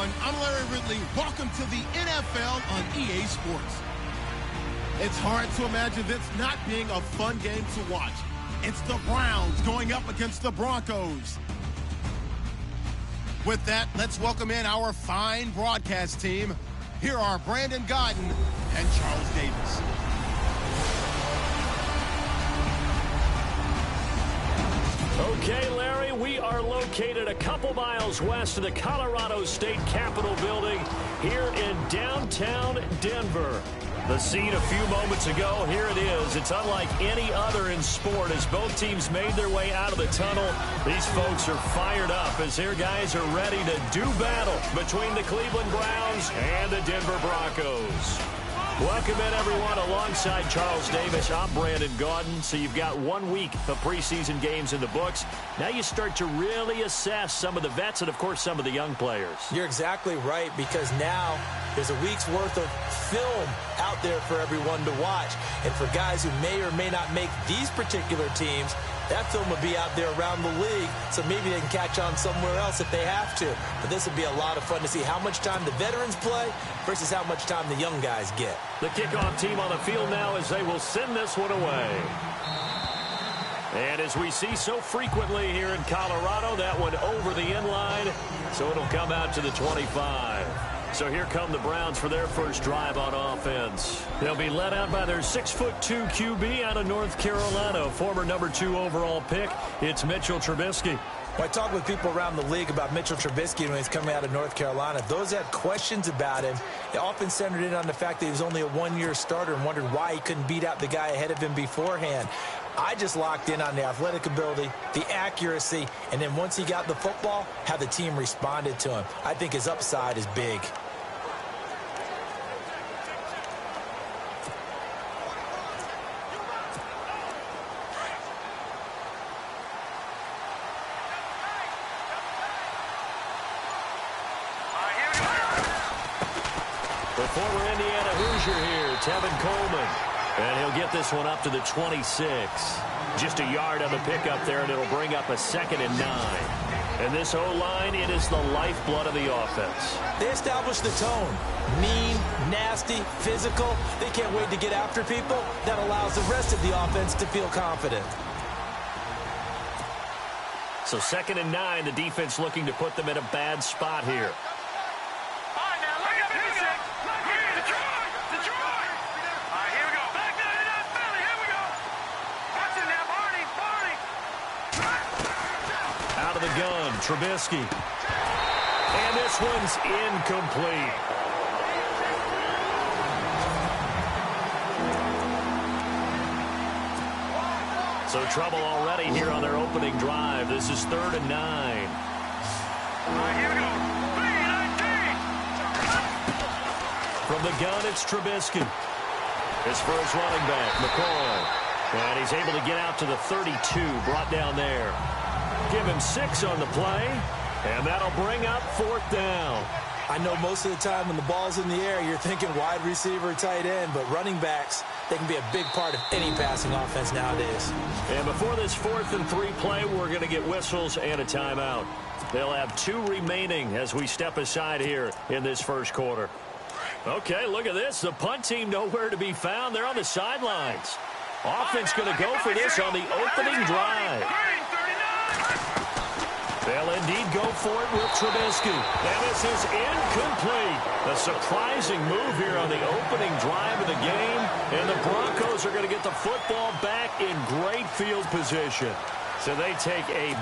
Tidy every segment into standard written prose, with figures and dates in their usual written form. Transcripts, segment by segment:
everyone. I'm Larry Ridley. Welcome to the NFL on EA Sports. It's hard to imagine this not being a fun game to watch. It's the Browns going up against the Broncos. With that, let's welcome in our fine broadcast team. Here are Brandon Godden and Charles Davis. Okay, Larry, we are located a couple miles west of the Colorado State Capitol building here in downtown Denver. The scene a few moments ago, here it is. It's unlike any other in sport as both teams made their way out of the tunnel. These folks are fired up as their guys are ready to do battle between the Cleveland Browns and the Denver Broncos. Welcome in, everyone. Alongside Charles Davis, I'm Brandon Gaudin. So you've got 1 week of preseason games in the books. Now you start to really assess some of the vets and, of course, some of the young players. You're exactly right, because now there's a week's worth of film out there for everyone to watch. And for guys who may or may not make these particular teams, that film will be out there around the league, so maybe they can catch on somewhere else if they have to. But this will be a lot of fun to see how much time the veterans play versus how much time the young guys get. The kickoff team on the field now as they will send this one away. And as we see so frequently here in Colorado, that one over the end line, so it'll come out to the 25. So here come the Browns for their first drive on offense. They'll be led out by their 6'2" QB out of North Carolina, former number 2 overall pick. It's Mitchell Trubisky. When I talk with people around the league about Mitchell Trubisky when he's coming out of North Carolina, those that had questions about him, they often centered in on the fact that he was only a one-year starter and wondered why he couldn't beat out the guy ahead of him beforehand. I just locked in on the athletic ability, the accuracy, and then once he got the football, how the team responded to him. I think his upside is big. The former Indiana Hoosier here, Tevin Coleman. And he'll get this one up to the 26. Just a yard on the pickup there, and it'll bring up a 2nd and 9. And this O-line, it is the lifeblood of the offense. They established the tone. Mean, nasty, physical. They can't wait to get after people. That allows the rest of the offense to feel confident. So 2nd and 9, the defense looking to put them in a bad spot here. Out of the gun, Trubisky. And this one's incomplete. So trouble already here on their opening drive. This is 3rd and 9. Here we go. 3-19. From the gun, it's Trubisky. His first running back, McCoy. And he's able to get out to the 32, brought down there. Give him 6 on the play, and that'll bring up 4th down. I know most of the time when the ball's in the air, you're thinking wide receiver, tight end, but running backs, they can be a big part of any passing offense nowadays. And before this 4th and 3 play, we're going to get whistles and a timeout. They'll have 2 remaining as we step aside here in this first quarter. Okay, look at this. The punt team nowhere to be found. They're on the sidelines. Offense going to go for this on the opening drive. They'll indeed go for it with Trubisky. And this is incomplete. A surprising move here on the opening drive of the game. And the Broncos are going to get the football back in great field position. So they take a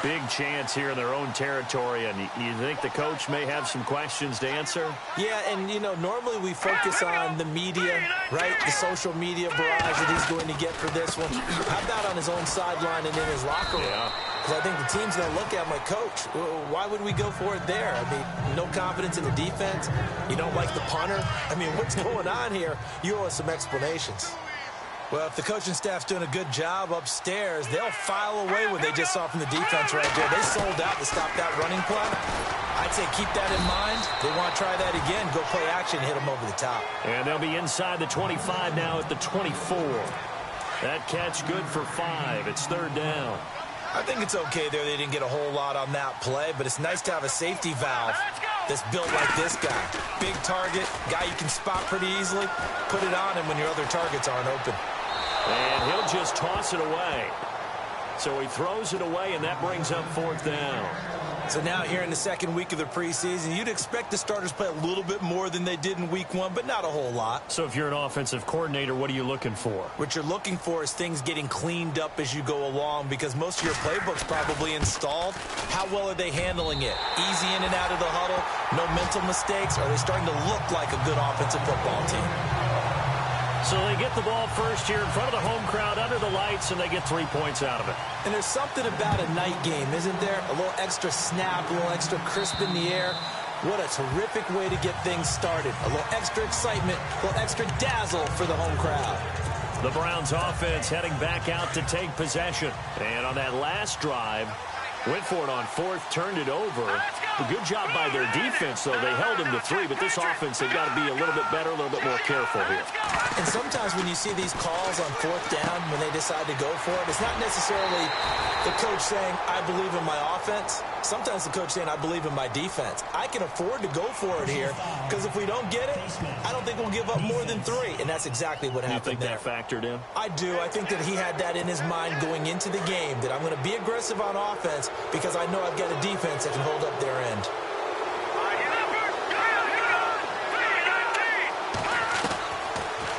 big chance here in their own territory. And you think the coach may have some questions to answer? Yeah, and, you know, normally we focus on the media, right? The social media barrage that he's going to get for this one. How about on his own sideline and in his locker room? Yeah. Because I think the team's going to look at him like, Coach, why would we go for it there? I mean, no confidence in the defense. You don't like the punter. I mean, what's going on here? You owe us some explanations. Well, if the coaching staff's doing a good job upstairs, they'll file away what they just saw from the defense right there. They sold out to stop that running play. I'd say keep that in mind. They want to try that again, go play action, hit them over the top. And they'll be inside the 25 now at the 24. That catch good for 5. It's 3rd down. I think it's okay there. They didn't get a whole lot on that play, but it's nice to have a safety valve. that's built like this guy. Big target, guy you can spot pretty easily. Put it on him when your other targets aren't open. And he'll just toss it away. So he throws it away, and that brings up 4th down. So now here in the second week of the preseason, you'd expect the starters play a little bit more than they did in week 1, but not a whole lot. So if you're an offensive coordinator, what are you looking for? What you're looking for is things getting cleaned up as you go along, because most of your playbook's probably installed. How well are they handling it? Easy in and out of the huddle, no mental mistakes? Are they starting to look like a good offensive football team? So they get the ball first here in front of the home crowd under the lights, and they get 3 points out of it. And there's something about a night game, isn't there? A little extra snap, a little extra crisp in the air. What a terrific way to get things started. A little extra excitement, a little extra dazzle for the home crowd. The Browns offense heading back out to take possession. And on that last drive, went for it on 4th, turned it over. A good job by their defense, though. They held them to 3, but this offense, they've got to be a little bit better, a little bit more careful here. And sometimes when you see these calls on 4th down, when they decide to go for it, it's not necessarily the coach saying, I believe in my offense. Sometimes the coach saying, I believe in my defense. I can afford to go for it here, because if we don't get it, I don't think we'll give up more than 3. And that's exactly what happened there. You think that factored in? I do. I think that he had that in his mind going into the game, that I'm going to be aggressive on offense because I know I've got a defense that can hold up their end.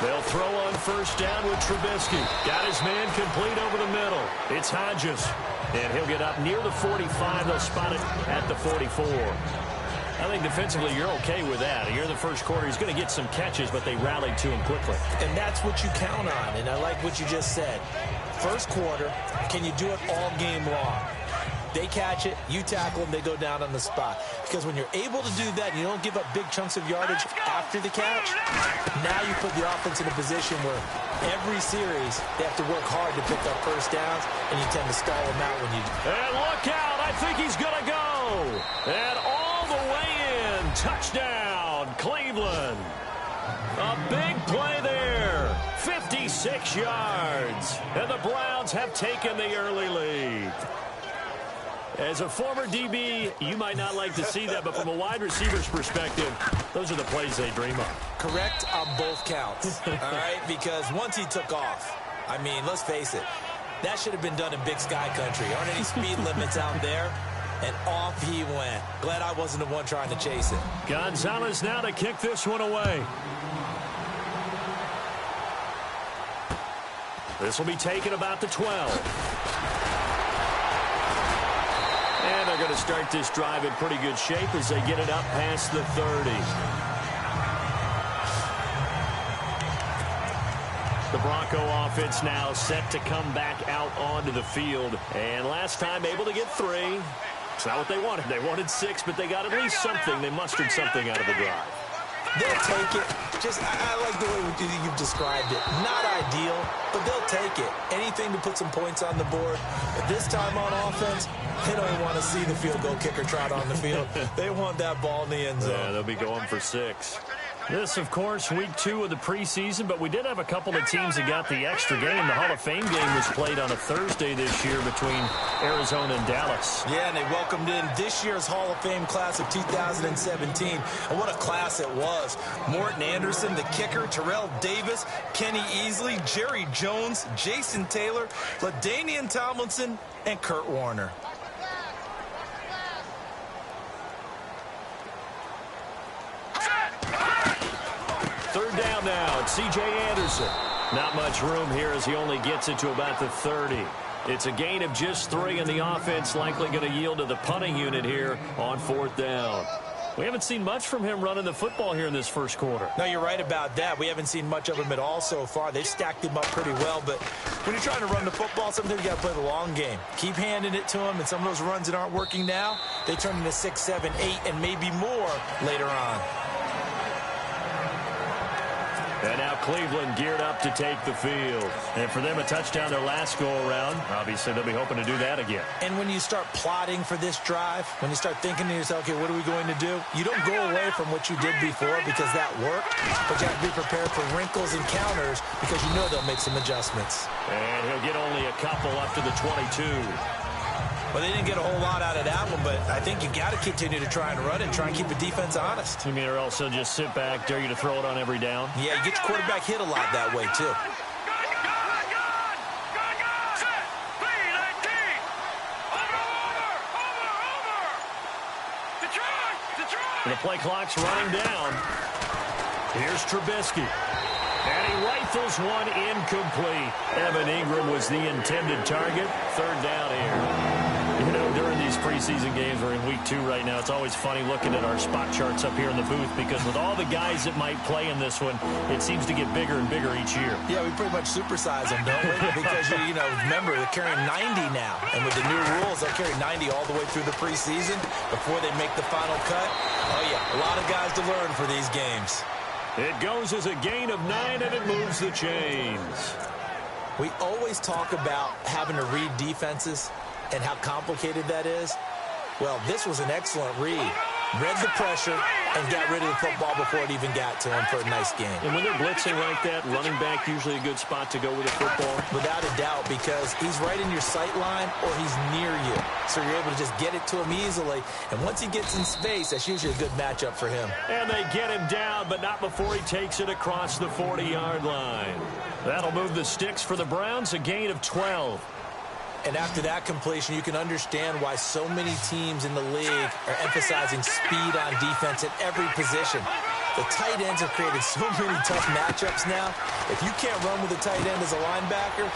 They'll throw on 1st down with Trubisky. Got his man complete over the middle. It's Hodges. And he'll get up near the 45. They'll spot it at the 44. I think defensively you're okay with that. Here in the first quarter, he's going to get some catches, but they rallied to him quickly. And that's what you count on, and I like what you just said. First quarter, can you do it all game long? They catch it, you tackle them, they go down on the spot. Because when you're able to do that, and you don't give up big chunks of yardage after the catch, now you put the offense in a position where every series they have to work hard to pick up 1st downs, and you tend to stall them out when you do. And look out, I think he's going to go. And all the way in, touchdown, Cleveland. A big play there, 56 yards. And the Browns have taken the early lead. As a former DB, you might not like to see that, but from a wide receiver's perspective, those are the plays they dream of. Correct on both counts, all right? Because once he took off, I mean, let's face it, that should have been done in Big Sky Country. Aren't any speed limits out there? And off he went. Glad I wasn't the one trying to chase it. Gonzalez now to kick this one away. This will be taken about the 12. And they're going to start this drive in pretty good shape as they get it up past the 30. The Bronco offense now set to come back out onto the field. And last time able to get 3. It's not what they wanted. They wanted 6, but they got at least something. They mustered something out of the drive. They'll take it. Just, I like the way you've described it. Not ideal, but they'll take it. Anything to put some points on the board. But this time on offense, they don't even want to see the field goal kicker trot on the field. They want that ball in the end zone. Yeah, they'll be going for 6. This, of course, week 2 of the preseason, but we did have a couple of teams that got the extra game. The Hall of Fame game was played on a Thursday this year between Arizona and Dallas. Yeah, and they welcomed in this year's Hall of Fame class of 2017. And what a class it was. Morton Anderson, the kicker, Terrell Davis, Kenny Easley, Jerry Jones, Jason Taylor, LaDainian Tomlinson, and Kurt Warner. Third down now. It's C.J. Anderson. Not much room here as he only gets it to about the 30. It's a gain of just 3, and the offense likely going to yield to the punting unit here on 4th down. We haven't seen much from him running the football here in this first quarter. No, you're right about that. We haven't seen much of him at all so far. They've stacked him up pretty well, but when you're trying to run the football, sometimes you got to play the long game. Keep handing it to him, and some of those runs that aren't working now, they turn into 6, 7, 8, and maybe more later on. And now Cleveland geared up to take the field. And for them, a touchdown their last go-around. Obviously, they'll be hoping to do that again. And when you start plotting for this drive, when you start thinking to yourself, okay, what are we going to do? You don't go away from what you did before because that worked, but you have to be prepared for wrinkles and counters because you know they'll make some adjustments. And he'll get only a couple up to the 22. Well, they didn't get a whole lot out of that one, but I think you got to continue to try and run and try and keep the defense honest. You mean or also just sit back, dare you to throw it on every down? Yeah, you get your quarterback hit a lot that way, too. The play clock's running down. Here's Trubisky. And he rifles one incomplete. Evan Ingram was the intended target. Third down here. You know, during these preseason games, we're in week 2 right now. It's always funny looking at our spot charts up here in the booth because with all the guys that might play in this one, it seems to get bigger and bigger each year. Yeah, we pretty much supersize them, don't we? Because, you know, remember, they're carrying 90 now. And with the new rules, they'll carry 90 all the way through the preseason before they make the final cut. Oh, yeah, a lot of guys to learn for these games. It goes as a gain of 9, and it moves the chains. We always talk about having to read defenses and how complicated that is. Well, this was an excellent read. Read the pressure and got rid of the football before it even got to him for a nice game. And when they're blitzing like that, running back usually a good spot to go with the football? Without a doubt, because he's right in your sight line or he's near you. So you're able to just get it to him easily. And once he gets in space, that's usually a good matchup for him. And they get him down, but not before he takes it across the 40-yard line. That'll move the sticks for the Browns, a gain of 12. And after that completion, you can understand why so many teams in the league are emphasizing speed on defense at every position. The tight ends have created so many tough matchups now. If you can't run with a tight end as a linebacker,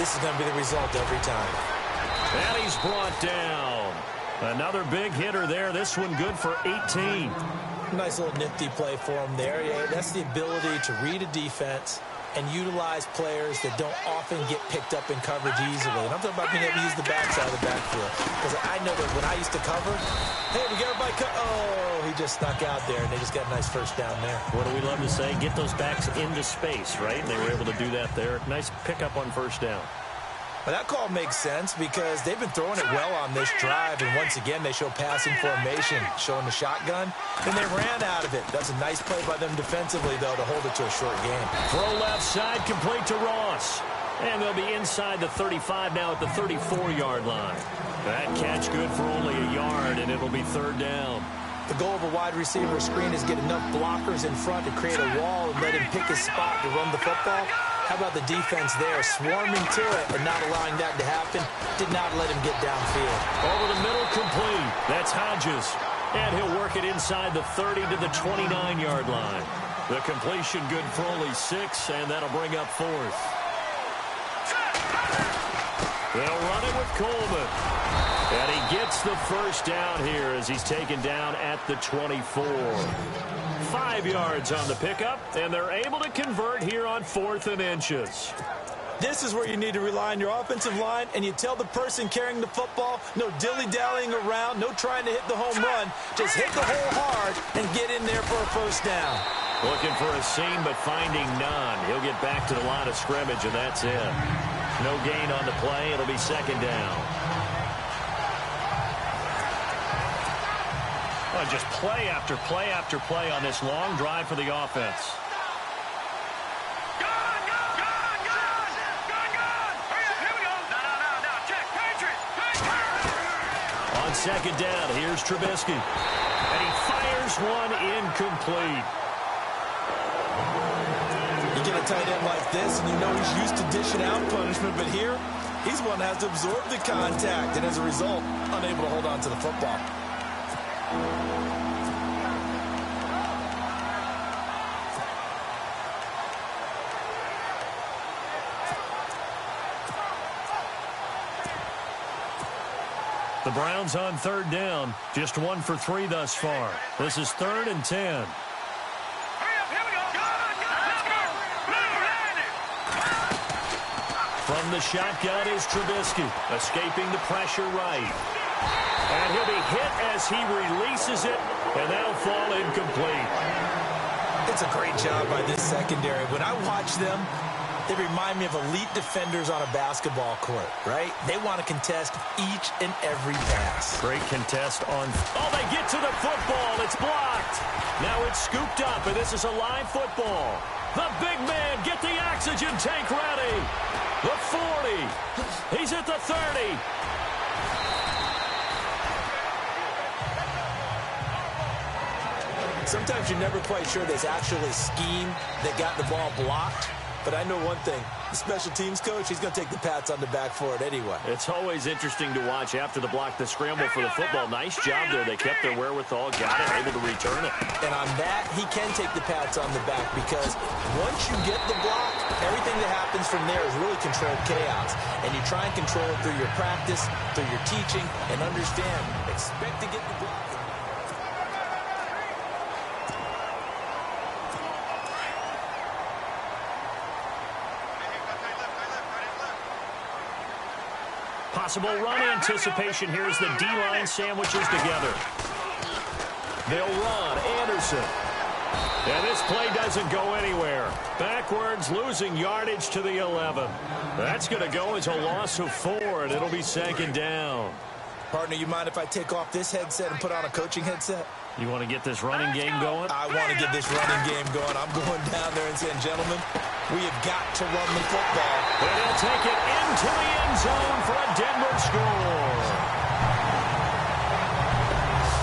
this is going to be the result every time. And he's brought down. Another big hitter there. This one good for 18. Nice little nifty play for him there. Yeah, that's the ability to read a defense and utilize players that don't often get picked up in coverage easily. And I'm talking about being able to use the backside of the backfield. Because I know that when I used to cover, hey, we got everybody oh, he just snuck out there, and they just got a nice first down there. What do we love to say? Get those backs into space, right? And they were able to do that there. Nice pickup on first down. Well, that call makes sense because they've been throwing it well on this drive, and once again, they show passing formation, showing the shotgun, and they ran out of it. That's a nice play by them defensively, though, to hold it to a short game. Throw left side, complete to Ross. And they'll be inside the 35 now at the 34-yard line. That catch good for only a yard, and it'll be third down. The goal of a wide receiver screen is get enough blockers in front to create a wall and let him pick his spot to run the football. How about the defense there, swarming to it and not allowing that to happen? Did not let him get downfield. Over the middle, complete. That's Hodges. And he'll work it inside the 30 to the 29-yard line. The completion good for only 6, and that'll bring up fourth. They'll run it with Coleman. And he gets the first down here as he's taken down at the 24. 5 yards on the pickup, and they're able to convert here on 4th and inches. This is where you need to rely on your offensive line, and you tell the person carrying the football, no dilly-dallying around, no trying to hit the home run. Just hit the hole hard and get in there for a first down. Looking for a seam, but finding none. He'll get back to the line of scrimmage, and that's it. No gain on the play. It'll be second down. Well, just play after play after play on this long drive for the offense. On second down, here's Trubisky. And he fires one incomplete. You get a tight end like this, and you know he's used to dishing out punishment, but here, he's one that has to absorb the contact, and as a result, unable to hold on to the football. The Browns on third down. Just 1 for 3 thus far. This is 3rd and 10. From the shotgun is Trubisky, escaping the pressure right. And he'll be hit as he releases it, and that'll fall incomplete. It's a great job by this secondary. When I watch them, they remind me of elite defenders on a basketball court, right? They want to contest each and every pass. Great contest on... Oh, they get to the football. It's blocked. Now it's scooped up, and this is a live football. The big man, get the oxygen tank ready. The 40. He's at the 30. Sometimes you're never quite sure there's actually scheme that got the ball blocked. But I know one thing, the special teams coach, he's going to take the pats on the back for it anyway. It's always interesting to watch after the block, the scramble for the football. Nice job there. They kept their wherewithal, got it, able to return it. And on that, he can take the pats on the back because once you get the block, everything that happens from there is really controlled chaos. And you try and control it through your practice, through your teaching, and understand, expect to get the block. Possible run anticipation here as the D-line sandwiches together. They'll run. Anderson. And this play doesn't go anywhere. Backwards, losing yardage to the 11. That's going to go as a loss of 4, and it'll be second down. Partner, you mind if I take off this headset and put on a coaching headset? You want to get this running game going? I want to get this running game going. I'm going down there and saying, gentlemen, we have got to run the football. And he'll take it into the end zone for a Denver score.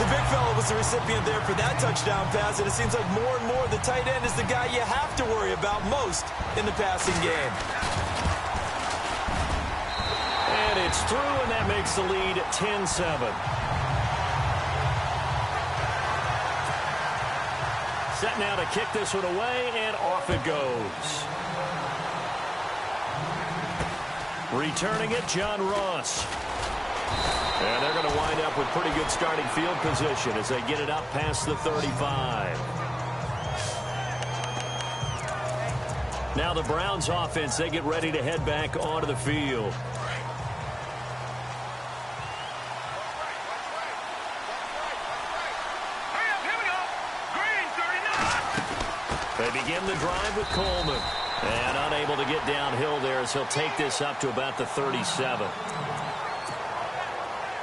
The big fella was the recipient there for that touchdown pass, and it seems like more and more the tight end is the guy you have to worry about most in the passing game. And it's through, and that makes the lead 10-7. Set now to kick this one away, and off it goes. Returning it, John Ross. And they're going to wind up with pretty good starting field position as they get it up past the 35. Now the Browns offense, they get ready to head back onto the field. They begin the drive with Coleman. And unable to get downhill there as he'll take this up to about the 37.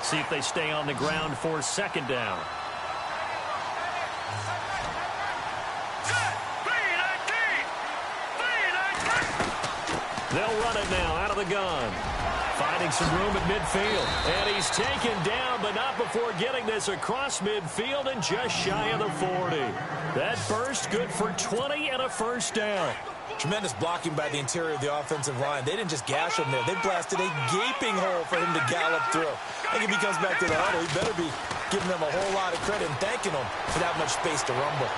See if they stay on the ground for second down. They'll run it now out of the gun. Finding some room at midfield. And he's taken down, but not before getting this across midfield and just shy of the 40. That burst good for 20 and a first down. Tremendous blocking by the interior of the offensive line. They didn't just gash him there. They blasted a gaping hole for him to gallop through. I think if he comes back to the huddle, he better be giving them a whole lot of credit and thanking them for that much space to rumble.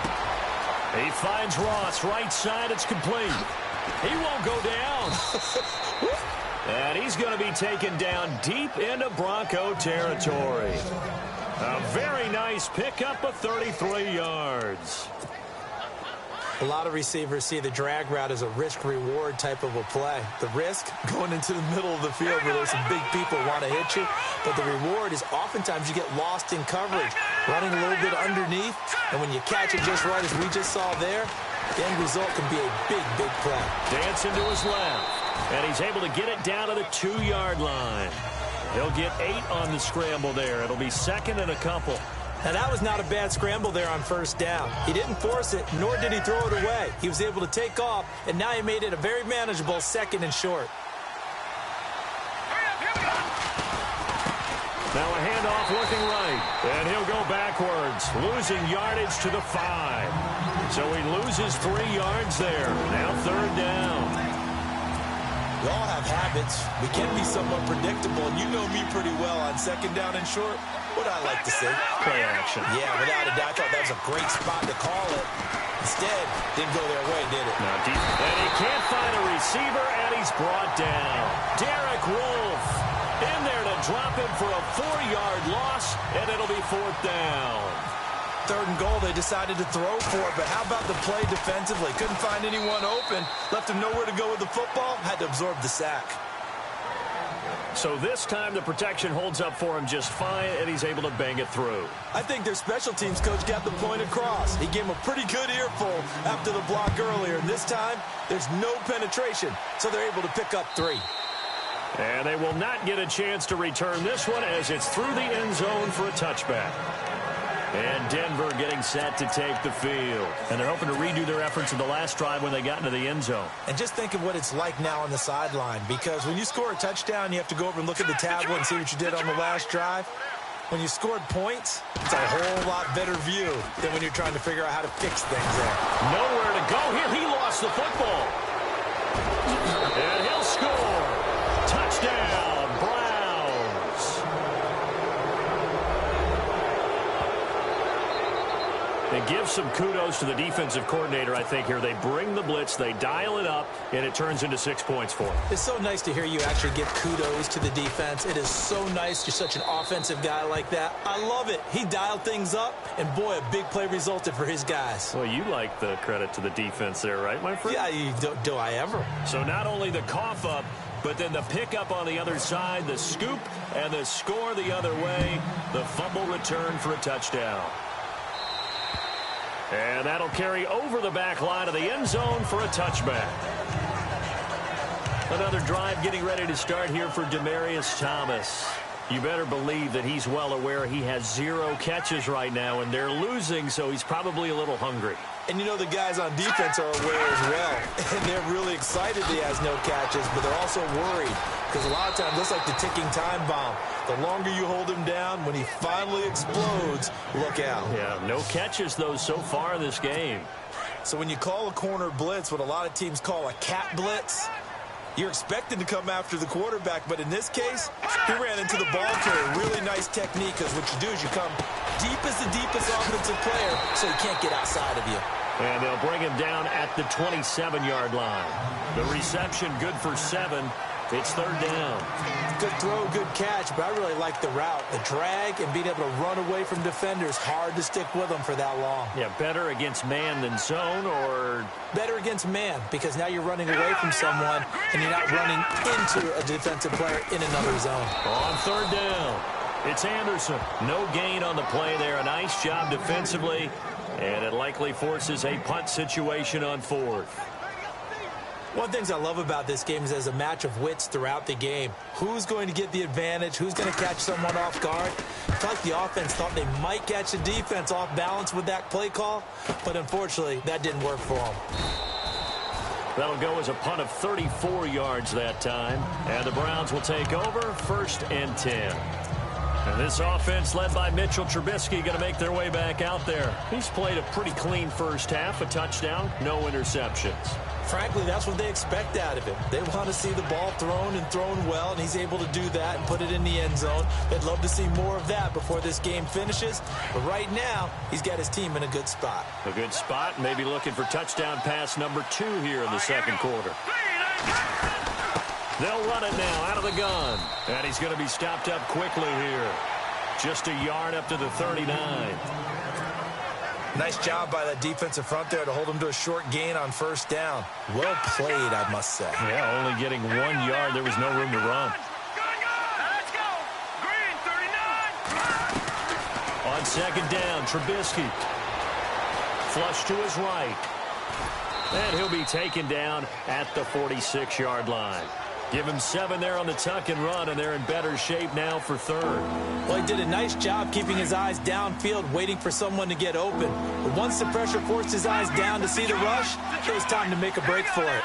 He finds Ross. Right side, it's complete. He won't go down. And he's going to be taken down deep into Bronco territory. A very nice pickup of 33 yards. A lot of receivers see the drag route as a risk-reward type of a play. The risk, going into the middle of the field where there's some big people want to hit you. But the reward is oftentimes you get lost in coverage, running a little bit underneath. And when you catch it just right, as we just saw there, the end result can be a big, big play. Dancing to his left. And he's able to get it down to the 2-yard line. He'll get 8 on the scramble there. It'll be second and a couple. Now, that was not a bad scramble there on first down. He didn't force it, nor did he throw it away. He was able to take off, and now he made it a very manageable second and short. Now a handoff looking right, and he'll go backwards, losing yardage to the 5. So he loses 3 yards there. Now third down. We all have habits. We can be somewhat predictable, and you know me pretty well on second down and short. What I like to see. Play action. Yeah, without a doubt. I thought that was a great spot to call it. Instead, didn't go their way, did it? Now deep. And he can't find a receiver, and he's brought down. Derek Wolfe in there to drop him for a 4-yard loss, and it'll be fourth down. Third and goal, they decided to throw for it, but how about the play defensively? Couldn't find anyone open. Left him nowhere to go with the football. Had to absorb the sack. So this time the protection holds up for him just fine, and he's able to bang it through. I think their special teams coach got the point across. He gave him a pretty good earful after the block earlier, and this time there's no penetration, so they're able to pick up 3. And they will not get a chance to return this one as it's through the end zone for a touchback. And Denver getting set to take the field. And they're hoping to redo their efforts in the last drive when they got into the end zone. And just think of what it's like now on the sideline, because when you score a touchdown, you have to go over and look at the tablet and see what you did on the last drive. When you scored points, it's a whole lot better view than when you're trying to figure out how to fix things there. Nowhere to go here. He lost the football. And he'll score. Touchdown, Browns. And give some kudos to the defensive coordinator, I think, here. They bring the blitz, they dial it up, and it turns into 6 points for them. It's so nice to hear you actually give kudos to the defense. It is so nice. You're such an offensive guy like that. I love it. He dialed things up, and boy, a big play resulted for his guys. Well, you like the credit to the defense there, right, my friend? Yeah, do I ever? So not only the cough up, but then the pickup on the other side, the scoop, and the score the other way. The fumble return for a touchdown. And that'll carry over the back line of the end zone for a touchback. Another drive getting ready to start here for Demaryius Thomas. You better believe that he's well aware he has 0 catches right now, and they're losing, so he's probably a little hungry. And you know the guys on defense are aware as well. And they're really excited that he has no catches, but they're also worried. Because a lot of times, just like the ticking time bomb, the longer you hold him down, when he finally explodes, look out. Yeah, no catches, though, so far in this game. So when you call a corner blitz, what a lot of teams call a cat blitz, you're expected to come after the quarterback, but in this case, he ran into the ball carrier. Really nice technique, because what you do is you come deep as the deepest offensive player, so he can't get outside of you. And they'll bring him down at the 27-yard line. The reception good for 7. It's 3rd down. Good throw, good catch, but I really like the route. The drag and being able to run away from defenders, hard to stick with them for that long. Yeah, better against man than zone, or? Better against man, because now you're running away from someone and you're not running into a defensive player in another zone. On 3rd down, it's Anderson. No gain on the play there. A nice job defensively, and it likely forces a punt situation on 4th. One of the things I love about this game is there's a match of wits throughout the game. Who's going to get the advantage? Who's going to catch someone off guard? I feel like the offense thought they might catch the defense off balance with that play call, but unfortunately, that didn't work for them. That'll go as a punt of 34 yards that time, and the Browns will take over 1st and 10. And this offense led by Mitchell Trubisky going to make their way back out there. He's played a pretty clean first half, a touchdown, no interceptions. Frankly, that's what they expect out of him. They want to see the ball thrown and thrown well, and he's able to do that and put it in the end zone. They'd love to see more of that before this game finishes. But right now, he's got his team in a good spot. A good spot, maybe looking for touchdown pass number 2 here in the 2nd quarter. They'll run it now out of the gun. And he's going to be stopped up quickly here. Just a yard up to the 39. Nice job by that defensive front there to hold him to a short gain on 1st down. Well played, I must say. Yeah, only getting 1 yard. There was no room to run. Let's go. Green, 39. On 2nd down, Trubisky. Flush to his right. And he'll be taken down at the 46-yard line. Give him 7 there on the tuck and run, and they're in better shape now for 3rd. Well, he did a nice job keeping his eyes downfield, waiting for someone to get open. But once the pressure forced his eyes down to see the rush, it was time to make a break for it.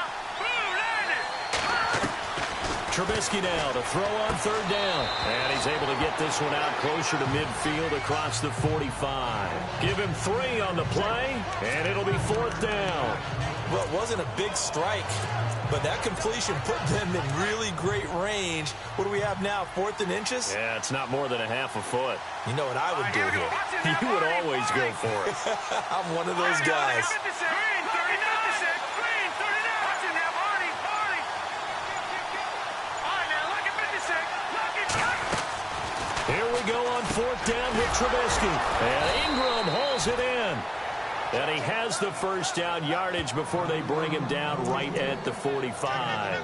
Trubisky now to throw on 3rd down. And he's able to get this one out closer to midfield across the 45. Give him 3 on the play, and it'll be 4th down. Well, it wasn't a big strike, but that completion put them in really great range. What do we have now, 4th and inches? Yeah, it's not more than a half a foot. You know what I would do here? You would always go for it. I'm one of those guys. Green, 39. Green, 39. Watch him now, Barney. All right, now, look at 56. Here we go on 4th down with Trubisky. And Ingram hauls it in. And he has the 1st down yardage before they bring him down right at the 45.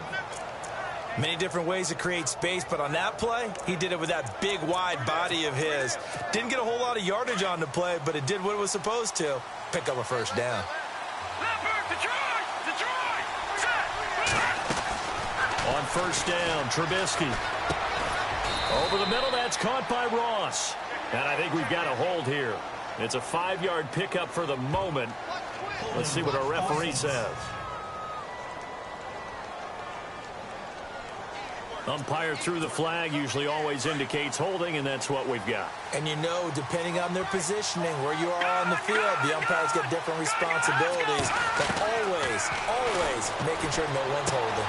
Many different ways to create space, but on that play, he did it with that big, wide body of his. Didn't get a whole lot of yardage on the play, but it did what it was supposed to. Pick up a 1st down. On 1st down, Trubisky. Over the middle, that's caught by Ross. And I think we've got a hold here. It's a 5-yard pickup for the moment. Let's see what our referee says. Umpire threw the flag, usually always indicates holding, and that's what we've got. And you know, depending on their positioning, where you are on the field, the umpires get different responsibilities, but always making sure no one's holding.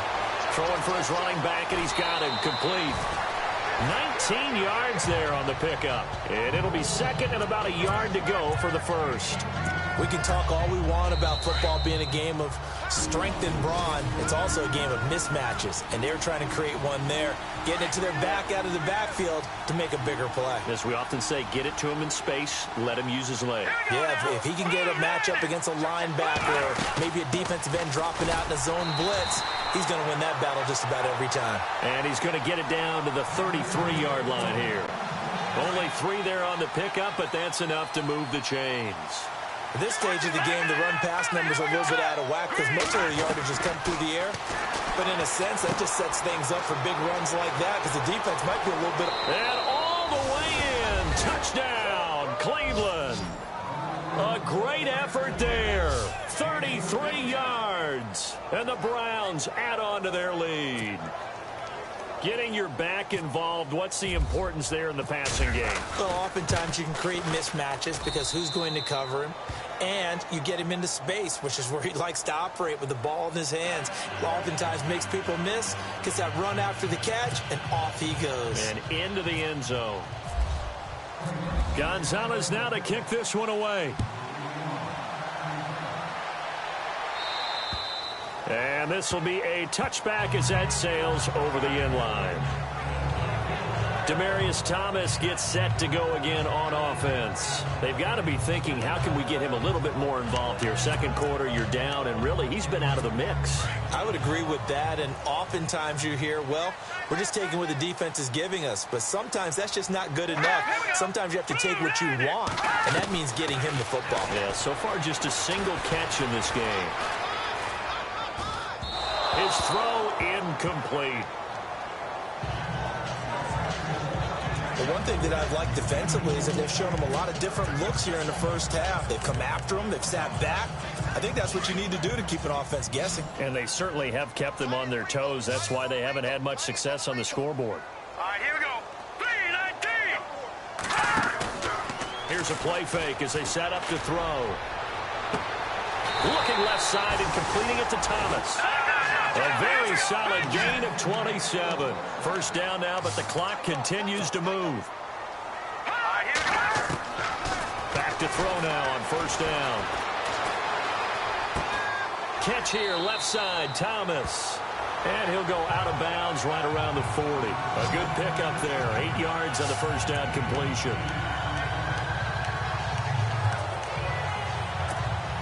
Throwing for his running back, and he's got him complete. 19 yards there on the pickup, and it'll be second and about a yard to go for the first. We can talk all we want about football being a game of strength and brawn. It's also a game of mismatches, and they're trying to create one there, getting it to their back out of the backfield to make a bigger play. As we often say, get it to him in space, let him use his leg. Yeah, if he can get a matchup against a linebacker or maybe a defensive end dropping out in a zone blitz, he's going to win that battle just about every time. And he's going to get it down to the 33-yard line here. Only 3 there on the pickup, but that's enough to move the chains. At this stage of the game, the run-pass numbers are a little bit out of whack because most of the yardage has come through the air. But in a sense, that just sets things up for big runs like that because the defense might be a little bit... And all the way in. Touchdown, Cleveland. A great effort there. 33 yards. And the Browns add on to their lead. Getting your back involved, what's the importance there in the passing game? Well, oftentimes you can create mismatches because who's going to cover him? And you get him into space, which is where he likes to operate with the ball in his hands. Oftentimes makes people miss, gets that run after the catch, and off he goes. And into the end zone. Gonzalez now to kick this one away. And this will be a touchback as that sails over the end line. Demaryius Thomas gets set to go again on offense. They've got to be thinking, how can we get him a little bit more involved here? Second quarter, you're down, and really, he's been out of the mix. I would agree with that, and oftentimes you hear, well, we're just taking what the defense is giving us, but sometimes that's just not good enough. Sometimes you have to take what you want, and that means getting him the football. Yeah, so far just a single catch in this game. His throw incomplete. The one thing that I've liked defensively is that they've shown him a lot of different looks here in the first half. They've come after him. They've sat back. I think that's what you need to do to keep an offense guessing. And they certainly have kept them on their toes. That's why they haven't had much success on the scoreboard. All right, here we go. 3-19. Here's a play fake as they set up to throw. Looking left side and completing it to Thomas. A very solid gain of 27. First down now, but the clock continues to move. Back to throw now on first down. Catch here, left side, Thomas. And he'll go out of bounds right around the 40. A good pickup there, 8 yards on the first down completion.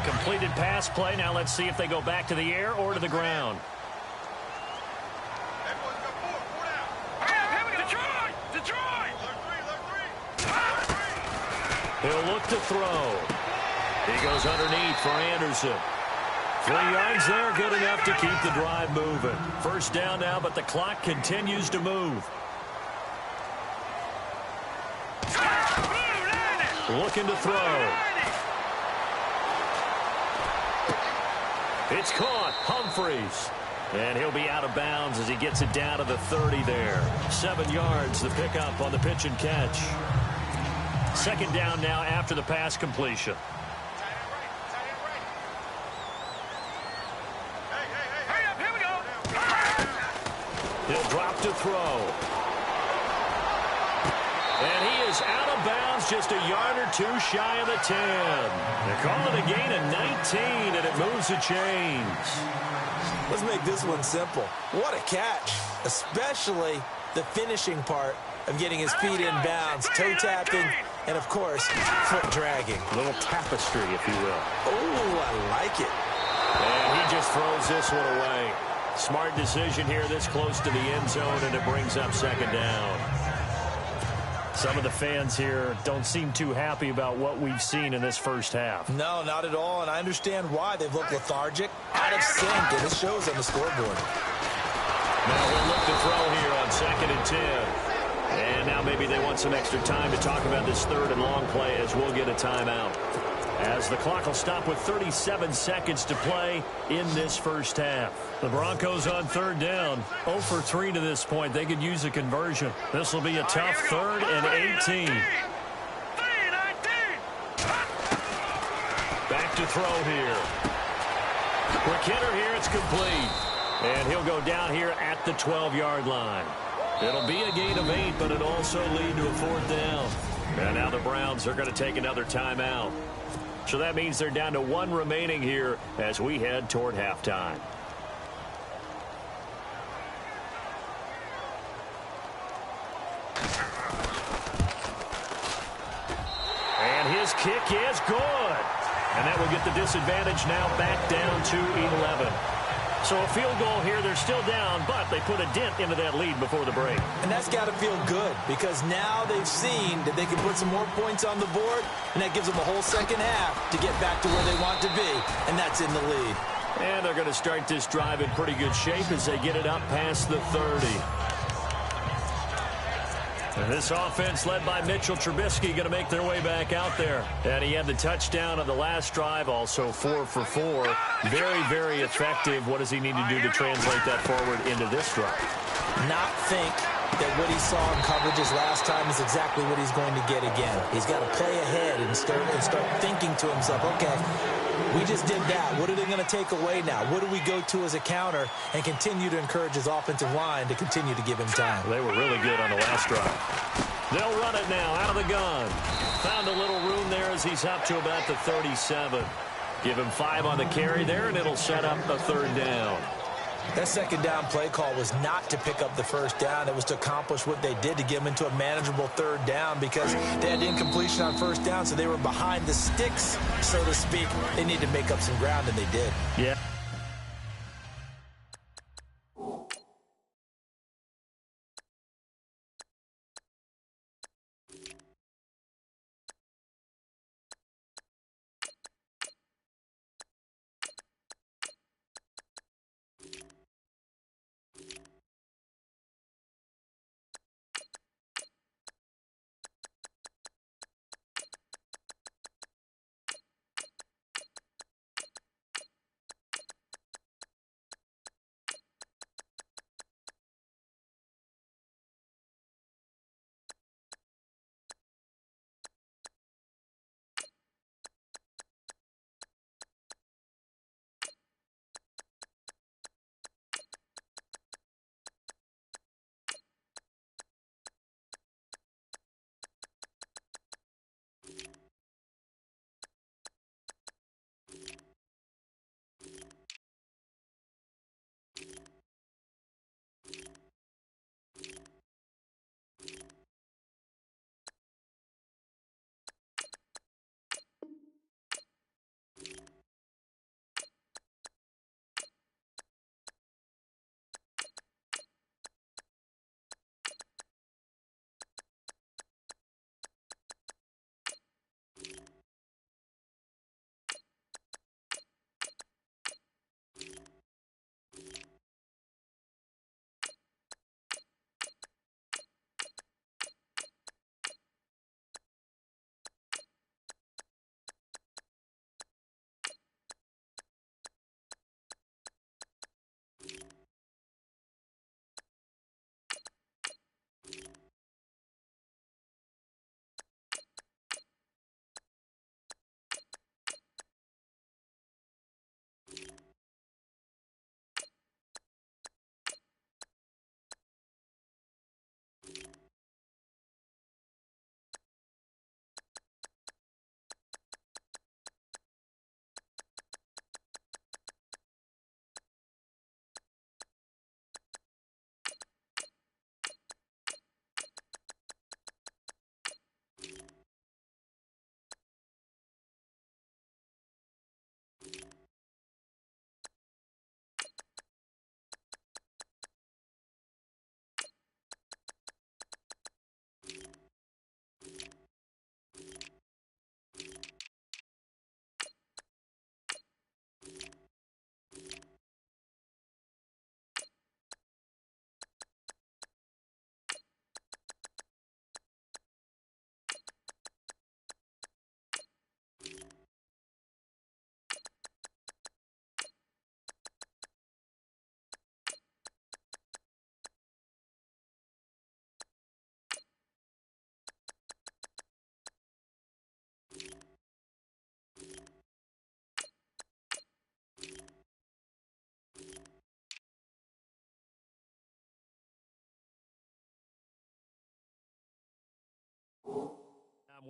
Completed pass play. Now let's see if they go back to the air or to the ground. He'll look to throw. He goes underneath for Anderson. 3 yards there, good enough to keep the drive moving. First down now, but the clock continues to move. Looking to throw. It's caught. Humphreys. And he'll be out of bounds as he gets it down to the 30 there. 7 yards, the pickup on the pitch and catch. Second down now after the pass completion. Here we go. He'll drop to throw. And he is out of bounds just a yard or two shy of the 10. They're calling a gain of 19, and it moves the chains. Let's make this one simple. What a catch, especially the finishing part of getting his feet in bounds, toe tapping, and of course, foot dragging. A little tapestry, if you will. Oh, I like it. And he just throws this one away. Smart decision here this close to the end zone, and it brings up second down. Some of the fans here don't seem too happy about what we've seen in this first half. No, not at all, and I understand why. They've looked lethargic, out of sync, and it shows on the scoreboard. Now we'll look to throw here on 2nd and 10. And now maybe they want some extra time to talk about this third and long play as we'll get a timeout. as the clock will stop with 37 seconds to play in this first half. The Broncos on third down, 0 for 3 to this point. They could use a conversion. This will be a tough 3rd and 18. Back to throw here. Quick hitter here, it's complete. And he'll go down here at the 12-yard line. It'll be a gain of 8, but it'll also lead to a 4th down. And now the Browns are going to take another timeout. So that means they're down to 1 remaining here as we head toward halftime. And his kick is good. And that will get the disadvantage now back down to 11. So a field goal here, they're still down, but they put a dent into that lead before the break. And that's got to feel good because now they've seen that they can put some more points on the board, and that gives them a whole second half to get back to where they want to be, and that's in the lead. And they're going to start this drive in pretty good shape as they get it up past the 30. And this offense led by Mitchell Trubisky going to make their way back out there. And he had the touchdown on the last drive, also 4 for 4. Very, very effective. What does he need to do to translate that forward into this drive? Not think that what he saw in coverages last time is exactly what he's going to get again. He's got to play ahead and start thinking to himself, okay, we just did that. What are they going to take away now? What do we go to as a counter? And continue to encourage his offensive line to continue to give him time. They were really good on the last drive. They'll run it now out of the gun. Found a little room there as he's up to about the 37. Give him 5 on the carry there, and it'll set up a 3rd down. That second down play call was not to pick up the first down. It was to accomplish what they did to get them into a manageable 3rd down because they had incompletion on first down, so they were behind the sticks, so to speak. They needed to make up some ground, and they did. Yeah.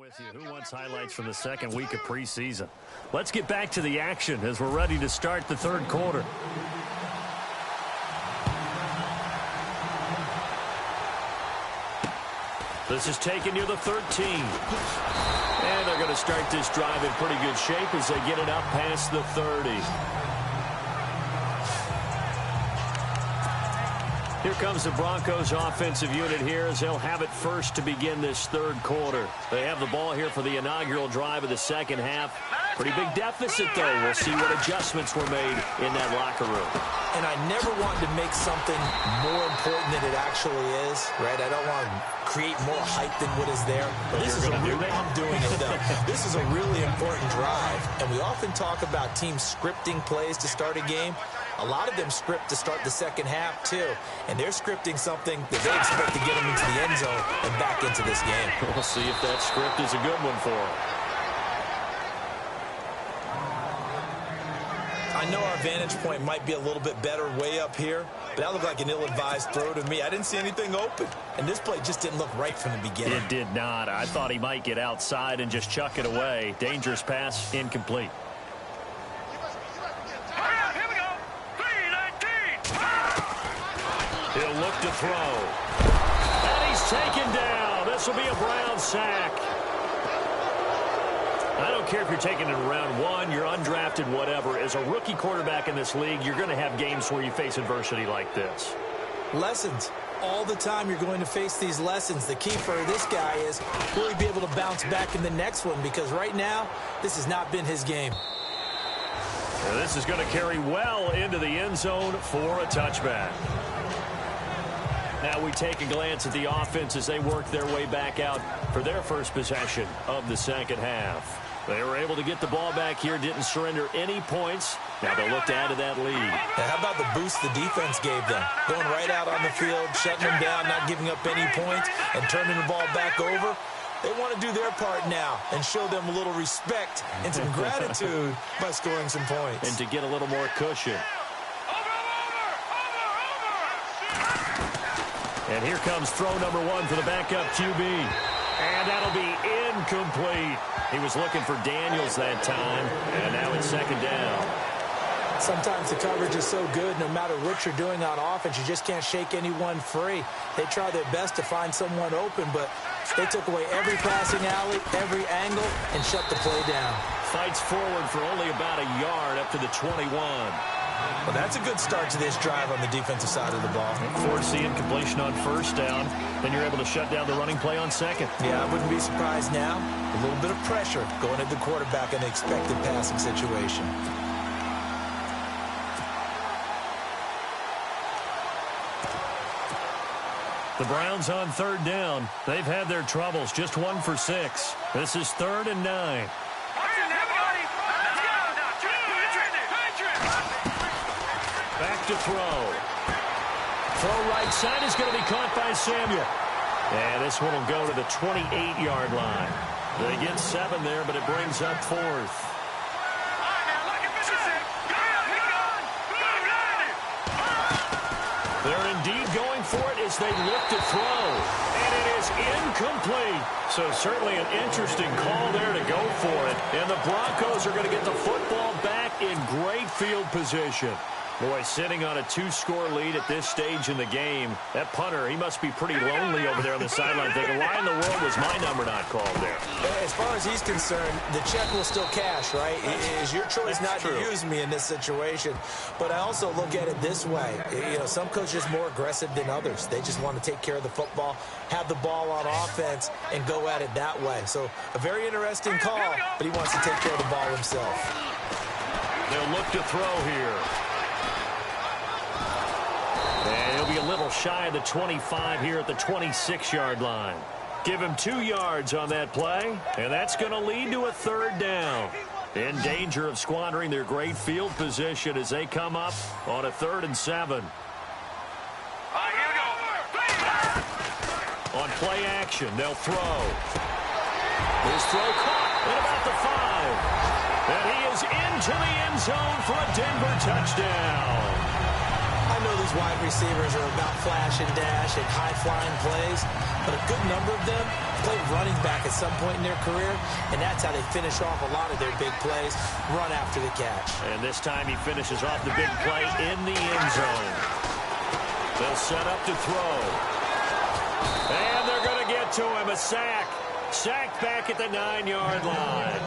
with you. Who wants highlights from the second week of preseason? Let's get back to the action as we're ready to start the third quarter. This is taken near the 13. And they're going to start this drive in pretty good shape as they get it up past the 30. Here comes the Broncos offensive unit here as they'll have it first to begin this third quarter. They have the ball here for the inaugural drive of the second half. Pretty big deficit, though. We'll see what adjustments were made in that locker room. And I never wanted to make something more important than it actually is, right? I don't want to create more hype than what is there. But this is a real, I'm doing it, though. This is a really important drive. And we often talk about teams scripting plays to start a game. A lot of them script to start the second half, too. And they're scripting something that they expect to get them into the end zone and back into this game. We'll see if that script is a good one for them. I know our vantage point might be a little bit better way up here, but that looked like an ill-advised throw to me. I didn't see anything open, and this play just didn't look right from the beginning. It did not. I thought he might get outside and just chuck it away. Dangerous pass, incomplete. Here we go. 3-19. He'll look to throw. And he's taken down. This will be a Brown sack. I don't care if you're taking it in round one, you're undrafted, whatever. As a rookie quarterback in this league, you're going to have games where you face adversity like this. Lessons. All the time you're going to face these lessons. The key for this guy is will he be able to bounce back in the next one? Because right now, this has not been his game. And this is going to carry well into the end zone for a touchback. Now we take a glance at the offense as they work their way back out for their first possession of the second half. They were able to get the ball back here, didn't surrender any points. Now they'll look to add to that lead. Now, how about the boost the defense gave them? Going right out on the field, shutting them down, not giving up any points, and turning the ball back over. They want to do their part now and show them a little respect and some gratitude by scoring some points. And to get a little more cushion. And here comes throw number one for the backup QB. And that'll be incomplete. He was looking for Daniels that time, and now it's second down. Sometimes the coverage is so good, no matter what you're doing on offense, you just can't shake anyone free. They try their best to find someone open, but they took away every passing alley, every angle, and shut the play down. Fights forward for only about a yard up to the 21. Well, that's a good start to this drive on the defensive side of the ball. Force the incompletion on first down. Then you're able to shut down the running play on second. Yeah, I wouldn't be surprised now. A little bit of pressure going at the quarterback in the expected passing situation. The Browns on third down. They've had their troubles. Just 1 for 6. This is 3rd and 9. Back to throw. Throw right side is going to be caught by Samuel. And this one will go to the 28-yard line. They get 7 there, but it brings up 4th. They're indeed going for it as they look to throw. And it is incomplete. So certainly an interesting call there to go for it. And the Broncos are going to get the football back in great field position. Boy, sitting on a 2-score lead at this stage in the game, that punter, he must be pretty lonely over there on the sideline thinking, why in the world was my number not called there? As far as he's concerned, the check will still cash, right? It is your choice That's not true. to use me in this situation. But I also look at it this way. You know, some coaches are more aggressive than others. They just want to take care of the football, have the ball on offense, and go at it that way. So a very interesting call, but he wants to take care of the ball himself. They'll look to throw here. And he'll be a little shy of the 25 here at the 26-yard line. Give him 2 yards on that play, and that's going to lead to a 3rd down. In danger of squandering their great field position as they come up on a 3rd and 7. On play action, they'll throw. His throw caught at about the 5. And he is into the end zone for a Denver touchdown. I know these wide receivers are about flash and dash and high-flying plays, but a good number of them played running back at some point in their career, and that's how they finish off a lot of their big plays, run after the catch. And this time he finishes off the big play in the end zone. They'll set up to throw. And they're going to get to him. A sack. Sacked back at the 9-yard line.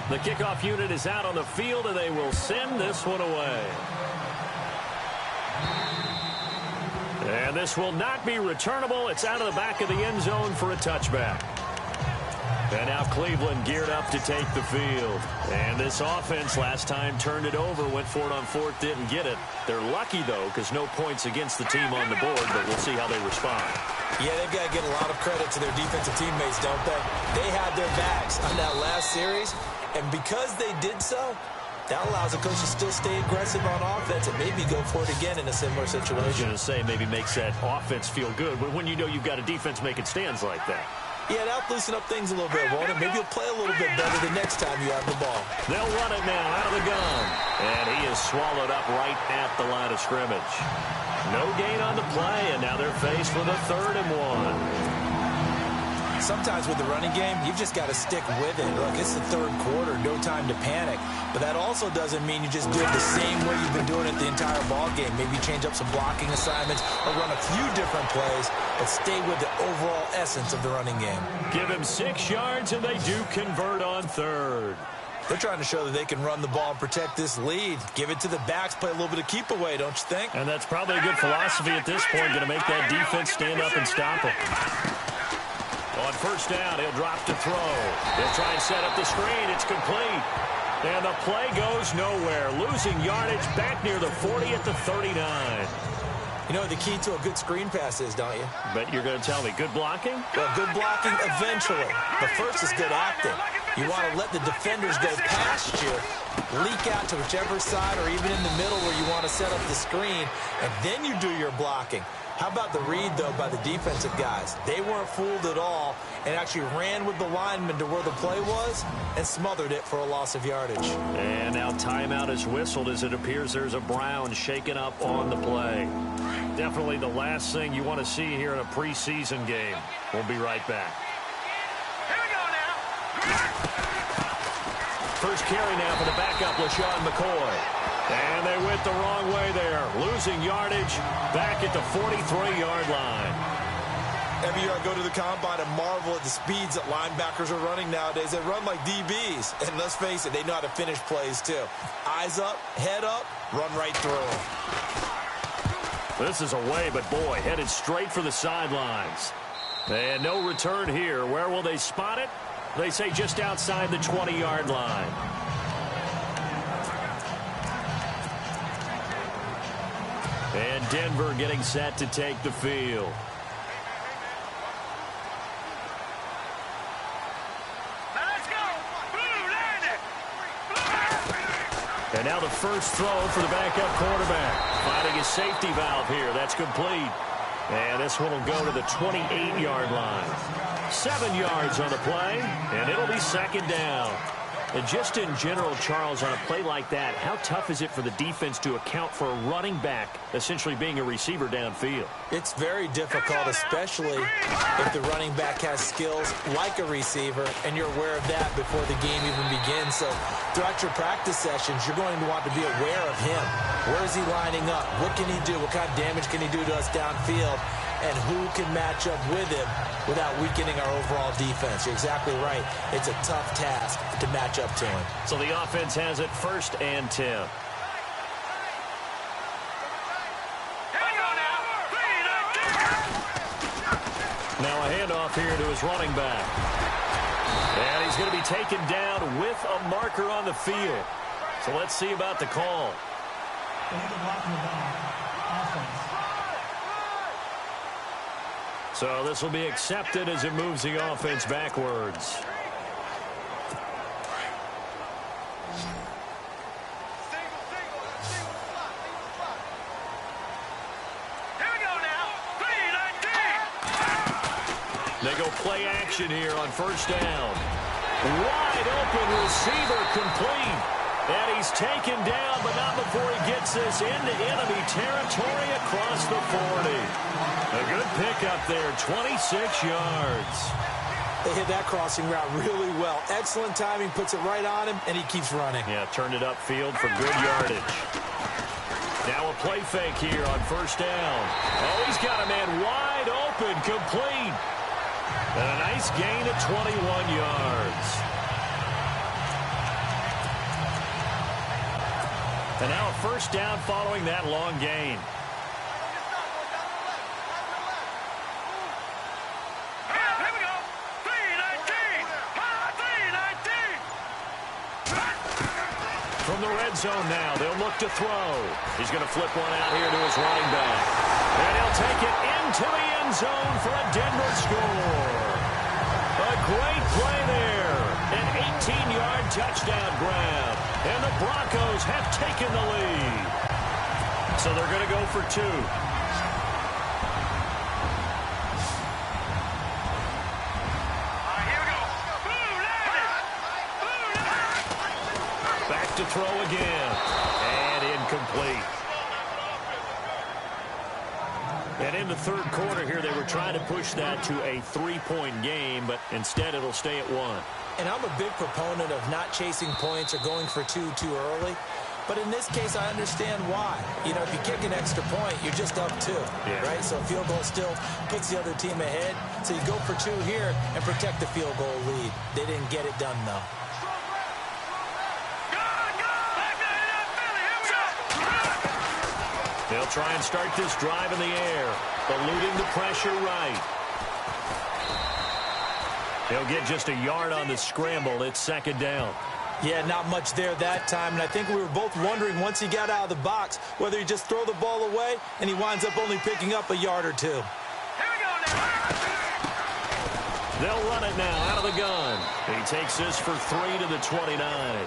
The kickoff unit is out on the field, and they will send this one away. And this will not be returnable. It's out of the back of the end zone for a touchback. And now Cleveland geared up to take the field. And this offense last time turned it over, went for it on fourth, didn't get it. They're lucky, though, because no points against the team on the board, but we'll see how they respond. Yeah, they've got to get a lot of credit to their defensive teammates, don't they? They had their backs on that last series, and because they did so, that allows the coach to still stay aggressive on offense and maybe go for it again in a similar situation. I was going to say maybe makes that offense feel good, but when you know you've got a defense making stands like that. Yeah, that'll loosen up things a little bit, won't it? Maybe you'll play a little bit better the next time you have the ball. They'll run it now out of the gun. And he is swallowed up right at the line of scrimmage. No gain on the play, and now they're faced with a 3rd and 1. Sometimes with the running game, you've just got to stick with it. Look, it's the 3rd quarter, no time to panic. But that also doesn't mean you just do it the same way you've been doing it the entire ball game. Maybe change up some blocking assignments or run a few different plays, but stay with the overall essence of the running game. Give him 6 yards, and they do convert on 3rd. They're trying to show that they can run the ball and protect this lead. Give it to the backs, play a little bit of keep away, don't you think? And that's probably a good philosophy at this point, going to make that defense stand up and stop them. On 1st down, he'll drop to throw. He'll try and set up the screen. It's complete. And the play goes nowhere. Losing yardage back near the 40 at the 39. You know what the key to a good screen pass is, don't you? Bet you're going to tell me. Good blocking? Well, good blocking eventually. But first is good acting. You want to let the defenders go past you, leak out to whichever side or even in the middle where you want to set up the screen, and then you do your blocking. How about the read, though, by the defensive guys? They weren't fooled at all and actually ran with the lineman to where the play was and smothered it for a loss of yardage. And now timeout is whistled as it appears there's a Brown shaken up on the play. Definitely the last thing you want to see here in a preseason game. We'll be right back. Here we go now. First carry now for the backup, LaShawn McCoy. And they went the wrong way there. Losing yardage back at the 43-yard line. Every year I go to the combine and marvel at the speeds that linebackers are running nowadays. They run like DBs. And let's face it, they know how to finish plays too. Eyes up, head up, run right through them. This is away, but boy, headed straight for the sidelines. And no return here. Where will they spot it? They say just outside the 20-yard line. And Denver getting set to take the field. Now let's go. Blue, land it. And now the first throw for the backup quarterback. Finding his safety valve here. That's complete. And this one will go to the 28-yard line. 7 yards on the play, and it'll be 2nd down. And just in general, Charles, on a play like that, how tough is it for the defense to account for a running back essentially being a receiver downfield? It's very difficult, especially if the running back has skills like a receiver, and you're aware of that before the game even begins. So throughout your practice sessions, you're going to want to be aware of him. Where is he lining up? What can he do? What kind of damage can he do to us downfield? And who can match up with him without weakening our overall defense? You're exactly right. It's a tough task to match up to him. So the offense has it 1st and 10. Here we go now. Now a handoff here to his running back. And he's going to be taken down with a marker on the field. So let's see about the call. So this will be accepted as it moves the offense backwards. Here we go now. 3-19. They go play action here on 1st down. Wide open receiver complete. And he's taken down, but not before he gets this into enemy territory across the 40. A good pickup there, 26 yards. They hit that crossing route really well. Excellent timing, puts it right on him, and he keeps running. Yeah, turned it upfield for good yardage. Now a play fake here on first down. Oh, he's got a man wide open, complete. And a nice gain of 21 yards. And now a first down following that long gain. From the red zone now, they'll look to throw. He's going to flip one out here to his running back. And he'll take it into the end zone for a Denver score. A great play there. An 18-yard touchdown grab. And the Broncos have taken the lead. So they're going to go for two. To throw again, and incomplete. And in the third quarter here, they were trying to push that to a 3-point game, but instead it'll stay at 1. And I'm a big proponent of not chasing points or going for two too early. But in this case, I understand why. You know, if you kick an extra point, you're just up 2, right? So a field goal still puts the other team ahead. So you go for 2 here and protect the field goal lead. They didn't get it done, though. They'll try and start this drive in the air, eluding the pressure right. They'll get just a yard on the scramble. It's second down. Yeah, not much there that time, and I think we were both wondering once he got out of the box whether he just throw the ball away, and he winds up only picking up a yard or 2. Here we go now. They'll run it now out of the gun. He takes this for 3 to the 29.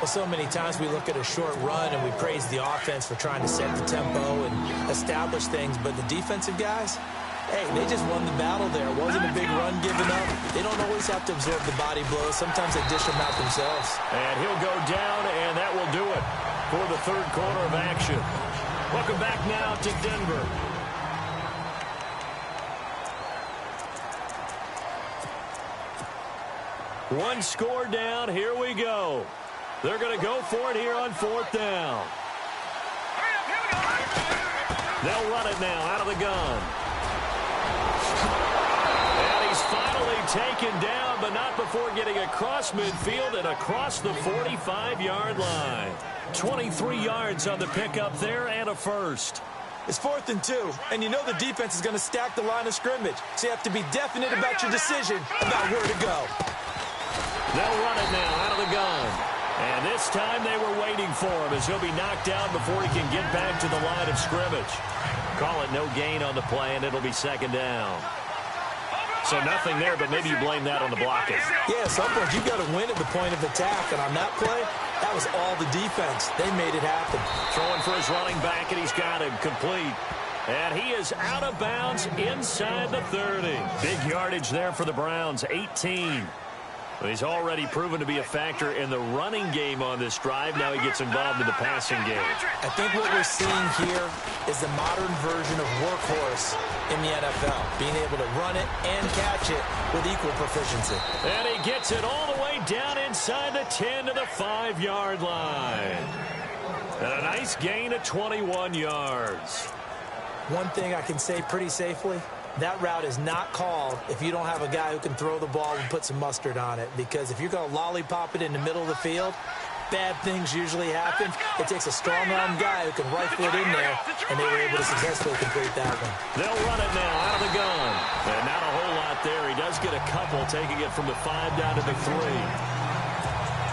Well, so many times we look at a short run and we praise the offense for trying to set the tempo and establish things, but the defensive guys, hey, they just won the battle there. It wasn't a big run given up. They don't always have to absorb the body blows. Sometimes they dish them out themselves. And he'll go down, and that will do it for the third quarter of action. Welcome back now to Denver. One score down. Here we go. They're going to go for it here on fourth down. They'll run it now out of the gun. And he's finally taken down, but not before getting across midfield and across the 45-yard line. 23 yards on the pickup there and a first. It's 4th and 2, and you know the defense is going to stack the line of scrimmage, so you have to be definite about your decision about where to go. They'll run it now out of the gun. And this time they were waiting for him as he'll be knocked down before he can get back to the line of scrimmage. Call it no gain on the play, and it'll be second down. So nothing there, but maybe you blame that on the blocking. Yeah, at some point you've got to win at the point of attack, and on that play, that was all the defense. They made it happen. Throwing for his running back, and he's got him complete. And he is out of bounds inside the 30. Big yardage there for the Browns, 18. He's already proven to be a factor in the running game on this drive. Now he gets involved in the passing game. I think what we're seeing here is the modern version of workhorse in the NFL, being able to run it and catch it with equal proficiency. And he gets it all the way down inside the 10 to the 5-yard line. And a nice gain of 21 yards. One thing I can say pretty safely, that route is not called if you don't have a guy who can throw the ball and put some mustard on it. Because if you're going to lollipop it in the middle of the field, bad things usually happen. It takes a strong-arm guy who can rifle it in there, and they were able to successfully complete that one. They'll run it now out of the gun. And not a whole lot there. He does get a couple, taking it from the 5 down to the 3.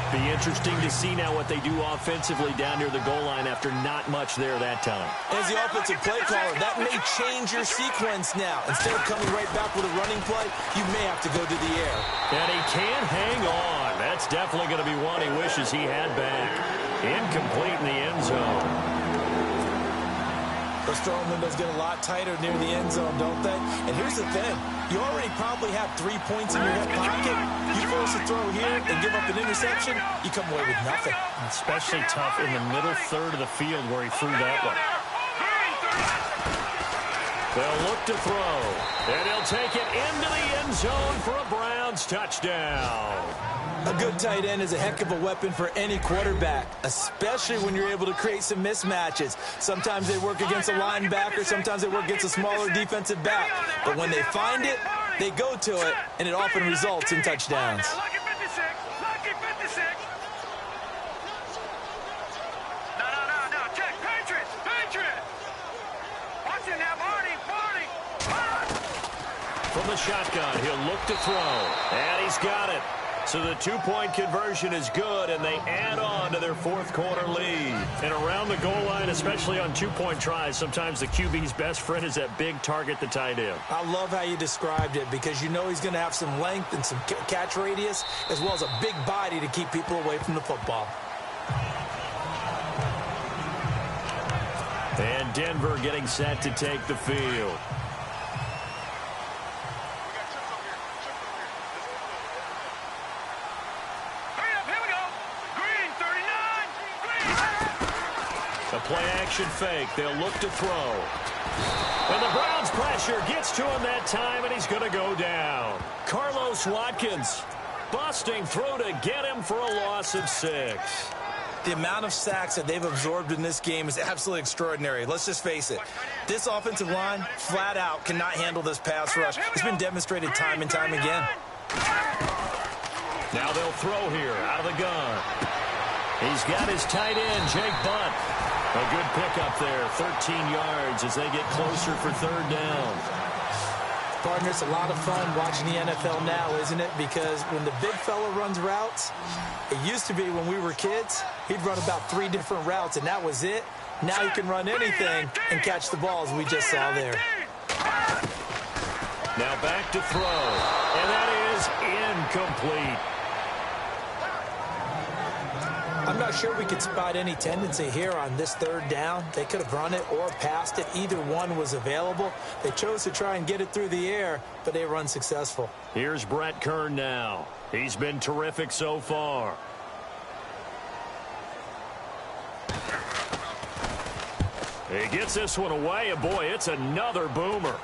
Be interesting to see now what they do offensively down near the goal line after not much there that time. As the offensive play caller, that may change your sequence now. Instead of coming right back with a running play, you may have to go to the air. And he can't hang on. That's definitely going to be one he wishes he had back. Incomplete in the end zone. Those throwing windows get a lot tighter near the end zone, don't they? And here's the thing. You already probably have 3 points in your hip pocket. You force a throw here and give up an interception, you come away with nothing. Especially tough in the middle third of the field where he threw that one. They'll look to throw, and he'll take it into the end zone for a Browns touchdown. A good tight end is a heck of a weapon for any quarterback, especially when you're able to create some mismatches. Sometimes they work against a linebacker, sometimes they work against a smaller defensive back. But when they find it, they go to it, and it often results in touchdowns. Lucky 56. Lucky 56. No. Check. Patriots. Watch it now, Marty. From the shotgun, he'll look to throw, and he's got it. So the 2-point conversion is good, and they add on to their fourth quarter lead. And around the goal line, especially on 2-point tries, sometimes the QB's best friend is that big target, the tight end. I love how you described it because you know he's going to have some length and some catch radius as well as a big body to keep people away from the football. And Denver getting set to take the field. A play-action fake. They'll look to throw. And the Browns' pressure gets to him that time, and he's going to go down. Carlos Watkins busting through to get him for a loss of 6. The amount of sacks that they've absorbed in this game is absolutely extraordinary. Let's just face it. This offensive line, flat out, cannot handle this pass rush. It's been demonstrated time and time again. Now they'll throw here out of the gun. He's got his tight end, Jake Bunt. A good pickup there, 13 yards as they get closer for third down. Partner, it's a lot of fun watching the NFL now, isn't it? Because when the big fella runs routes, it used to be when we were kids, he'd run about 3 different routes, and that was it. Now he can run anything and catch the ball, as we just saw there. Now back to throw, and that is incomplete. I'm not sure we could spot any tendency here on this third down. They could have run it or passed it. Either one was available. They chose to try and get it through the air, but they were unsuccessful. Here's Brett Kern now. He's been terrific so far. He gets this one away, and boy, it's another boomer.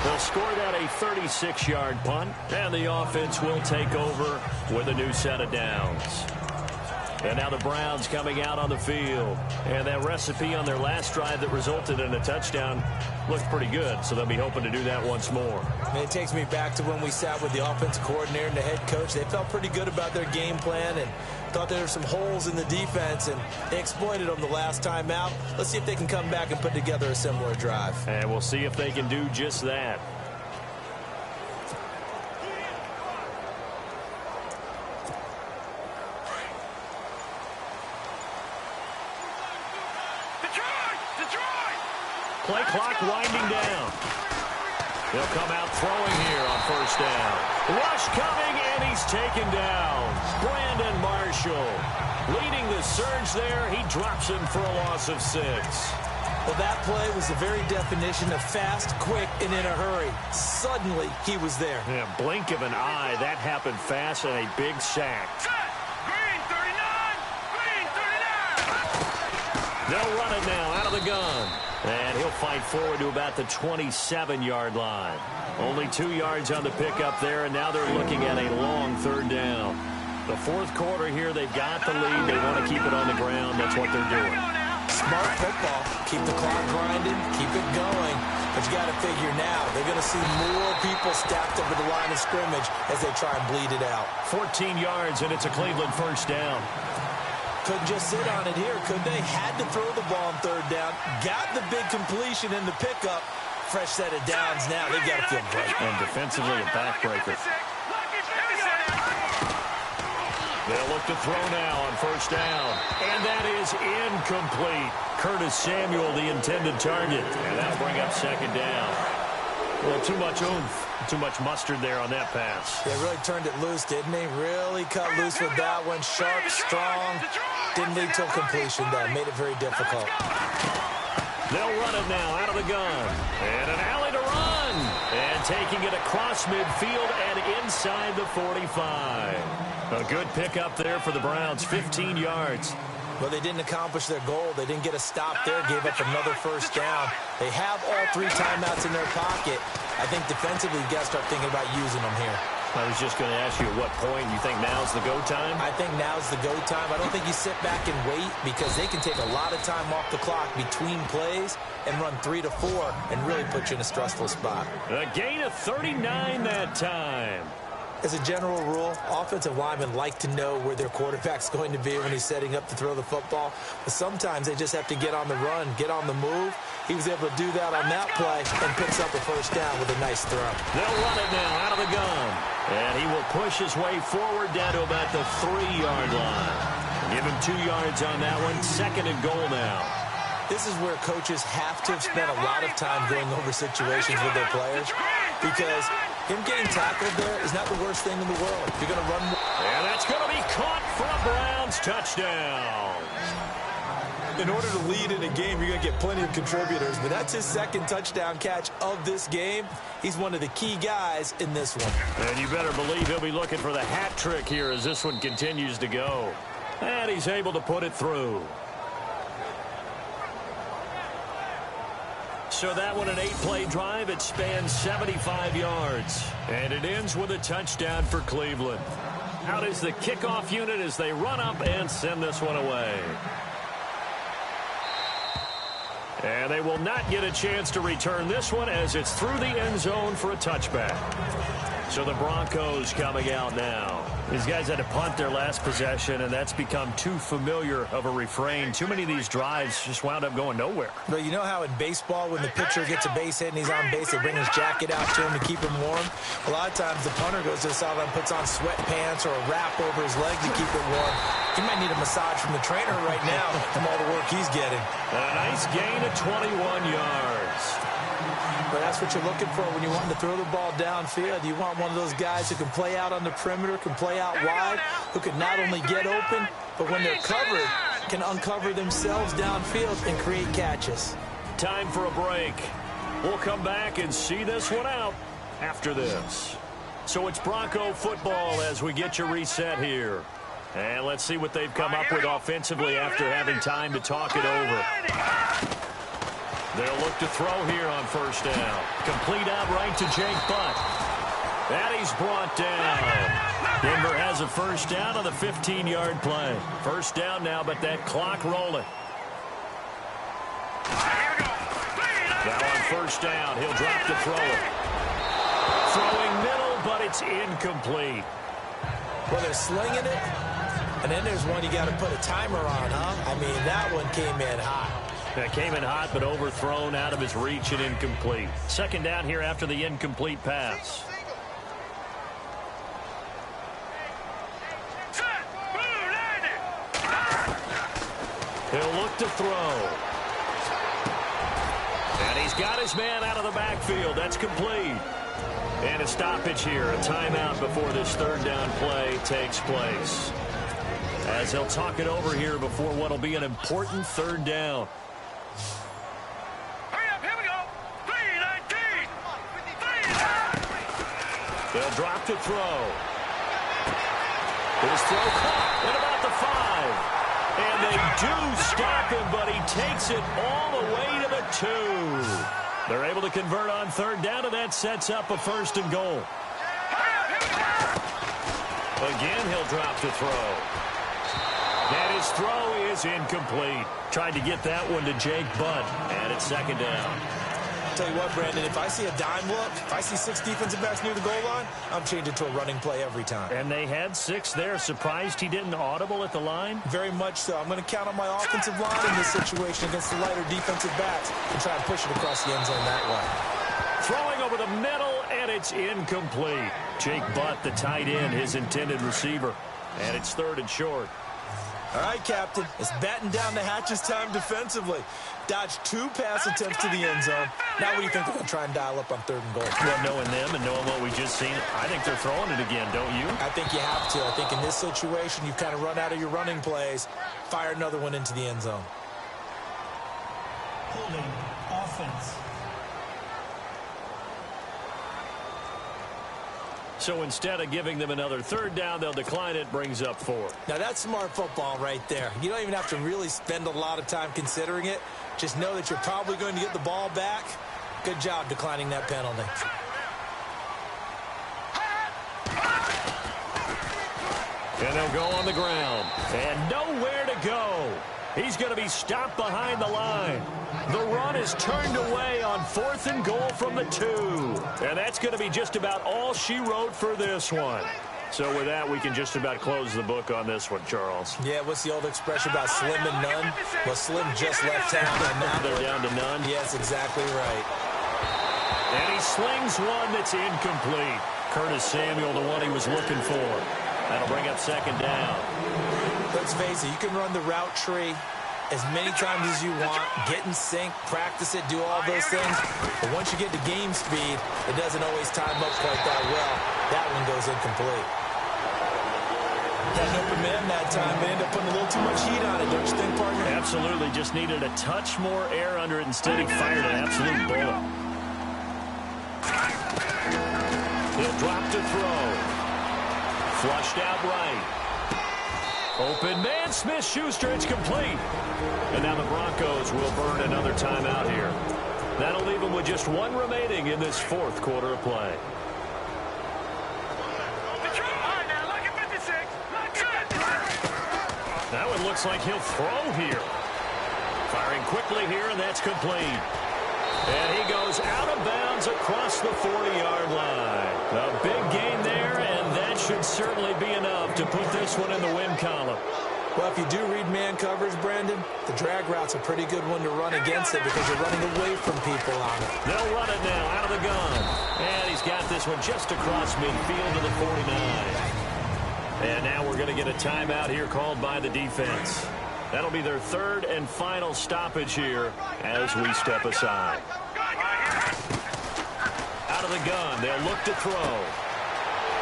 They'll score that a 36-yard punt, and the offense will take over with a new set of downs. And now the Browns coming out on the field. And that recipe on their last drive that resulted in a touchdown looked pretty good, so they'll be hoping to do that once more. And it takes me back to when we sat with the offensive coordinator and the head coach. They felt pretty good about their game plan and thought there were some holes in the defense, and they exploited them the last time out. Let's see if they can come back and put together a similar drive. And we'll see if they can do just that. Play clock winding down. They'll come out throwing here on first down. Rush coming, and he's taken down. Brandon Marshall leading the surge there. He drops him for a loss of 6. Well, that play was the very definition of fast, quick, and in a hurry. Suddenly, he was there. Yeah, blink of an eye. That happened fast and a big sack. Green 39. Green 39. They'll run it now out of the gun. And he'll fight forward to about the 27-yard line. Only 2 yards on the pickup there, and now they're looking at a long third down. The fourth quarter here, they've got the lead. They want to keep it on the ground. That's what they're doing. Smart football. Keep the clock grinding, keep it going. But you got to figure now, they're going to see more people stacked up at the line of scrimmage as they try and bleed it out. 14 yards, and it's a Cleveland first down. Couldn't just sit on it here, could they? Had to throw the ball on third down. Got the big completion in the pickup. Fresh set of downs now. They've got to feel great. And defensively, a backbreaker. They'll look to throw now on first down. And that is incomplete. Curtis Samuel, the intended target. And that'll bring up second down. Well, too much oomph, too much mustard there on that pass. Yeah, really turned it loose, didn't he? Really cut loose with that one. Sharp, strong. Didn't lead to a completion, though. Made it very difficult. They'll run it now out of the gun. And an alley to run. And taking it across midfield and inside the 45. A good pickup there for the Browns, 15 yards. Well, they didn't accomplish their goal. They didn't get a stop there, gave up another first down. They have all 3 timeouts in their pocket. I think defensively, you got to start thinking about using them here. I was just going to ask you at what point you think now's the go time? I think now's the go time. I don't think you sit back and wait because they can take a lot of time off the clock between plays and run 3 to 4 and really put you in a stressful spot. A gain of 39 that time. As a general rule, offensive linemen like to know where their quarterback's going to be when he's setting up to throw the football. But sometimes they just have to get on the run, get on the move. He was able to do that on that play and picks up a first down with a nice throw. They'll run it now out of the gun. And he will push his way forward down to about the 3-yard line. Give him 2 yards on that one. 2nd and goal now. This is where coaches have to have spent a lot of time going over situations with their players because him getting tackled there is not the worst thing in the world. You're going to run more. And that's going to be caught for a Browns touchdown. In order to lead in a game, you're going to get plenty of contributors, but that's his 2nd touchdown catch of this game. He's one of the key guys in this one. And you better believe he'll be looking for the hat trick here as this one continues to go. And he's able to put it through. So that one, an 8-play drive. It spans 75 yards. And it ends with a touchdown for Cleveland. Out is the kickoff unit as they run up and send this one away. And they will not get a chance to return this one as it's through the end zone for a touchback. So the Broncos coming out now. These guys had to punt their last possession, and that's become too familiar of a refrain. Too many of these drives just wound up going nowhere. But you know how in baseball, when the pitcher gets a base hit and he's on base, they bring his jacket out to him to keep him warm? A lot of times the punter goes to the sideline, puts on sweatpants or a wrap over his leg to keep it warm. He might need a massage from the trainer right now from all the work he's getting. A nice gain of 21 yards. But that's what you're looking for when you want to throw the ball downfield. You want one of those guys who can play out on the perimeter, can play out wide, who can not only get open, but when they're covered, can uncover themselves downfield and create catches. Time for a break. We'll come back and see this one out after this. So it's Bronco football as we get you reset here. And let's see what they've come up with offensively after having time to talk it over. They'll look to throw here on first down. Complete outright to Jake Butt. That he's brought down. Denver has a first down on the 15-yard play. First down now, but that clock rolling. Now on first down, he'll drop to throw it. Throwing middle, but it's incomplete. Well, they're slinging it, and then there's one you got to put a timer on, huh? I mean, that one came in hot. That came in hot, but overthrown out of his reach and incomplete. Second down here after the incomplete pass. He'll look to throw. And he's got his man out of the backfield. That's complete. And a stoppage here, a timeout before this third down play takes place. As he'll talk it over here before what will be an important third down. They'll drop to throw. His throw caught at about the 5. And they do stop him, but he takes it all the way to the 2. They're able to convert on third down, and that sets up a first and goal. Again, he'll drop to throw. And his throw is incomplete. Tried to get that one to Jake Butt, and it's second down. Tell you what, Brandon, if I see a dime look, if I see 6 defensive backs near the goal line, I'm changing to a running play every time. And they had 6 there. Surprised he didn't audible at the line? Very much so. I'm going to count on my offensive line in this situation against the lighter defensive backs and try and push it across the end zone that way. Throwing over the middle, and it's incomplete. Jake Butt, the tight end, his intended receiver. And it's third and short. All right, Captain. It's batten down the hatches time defensively. Dodged 2 pass attempts to the end zone. Now what do you think they're going to try and dial up on 3rd and goal? Well, knowing them and knowing what we just seen, I think they're throwing it again, don't you? I think you have to. I think in this situation, you've kind of run out of your running plays. Fire another one into the end zone. Holding offense. So instead of giving them another 3rd down, they'll decline it, brings up 4. Now that's smart football right there. You don't even have to really spend a lot of time considering it. Just know that you're probably going to get the ball back. Good job declining that penalty. And they'll go on the ground. And nowhere to go. He's going to be stopped behind the line. The run is turned away on 4th and goal from the 2. And that's going to be just about all she wrote for this one. So with that, we can just about close the book on this one, Charles. Yeah, what's the old expression about slim and none? Well, Slim just left town, and now they're down to none. Yes, exactly right. And he slings one that's incomplete. Curtis Samuel, the one he was looking for. That'll bring up 2nd down. Let's face it, you can run the route tree as many times as you want, get in sync, practice it, do all those things. But once you get to game speed, it doesn't always time up quite that well. That one goes incomplete. Got an open man that time, but ended up putting a little too much heat on it, don't you think, partner? Absolutely, just needed a touch more air under it. Instead, he fired an absolute bullet. He'll drop to throw. Flushed out right. Open man, Smith-Schuster, it's complete. And now the Broncos will burn another timeout here. That'll leave them with just 1 remaining in this 4th quarter of play. That one looks like he'll throw here. Firing quickly here, and that's complete. And he goes out of bounds across the 40-yard line. A big gain there, and that should certainly be enough to put this one in the win column. Well, if you do read man coverage, Brandon, the drag route's a pretty good one to run against it because you're running away from people on it. They'll run it now out of the gun. And he's got this one just across midfield to the 49. And now we're going to get a timeout here called by the defense. That'll be their 3rd and final stoppage here as we step aside. Out of the gun, they'll look to throw.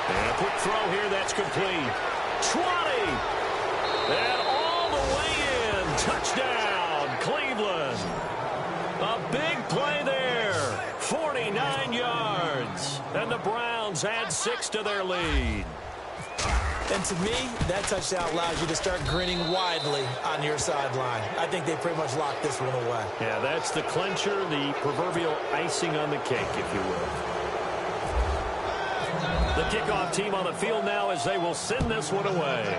And a quick throw here, that's complete. 20! And all the way in. Touchdown, Cleveland. A big play there. 49 yards. And the Browns add 6 to their lead. And to me, that touchdown allows you to start grinning widely on your sideline. I think they pretty much locked this one away. Yeah, that's the clincher, the proverbial icing on the cake, if you will. The kickoff team on the field now as they will send this one away.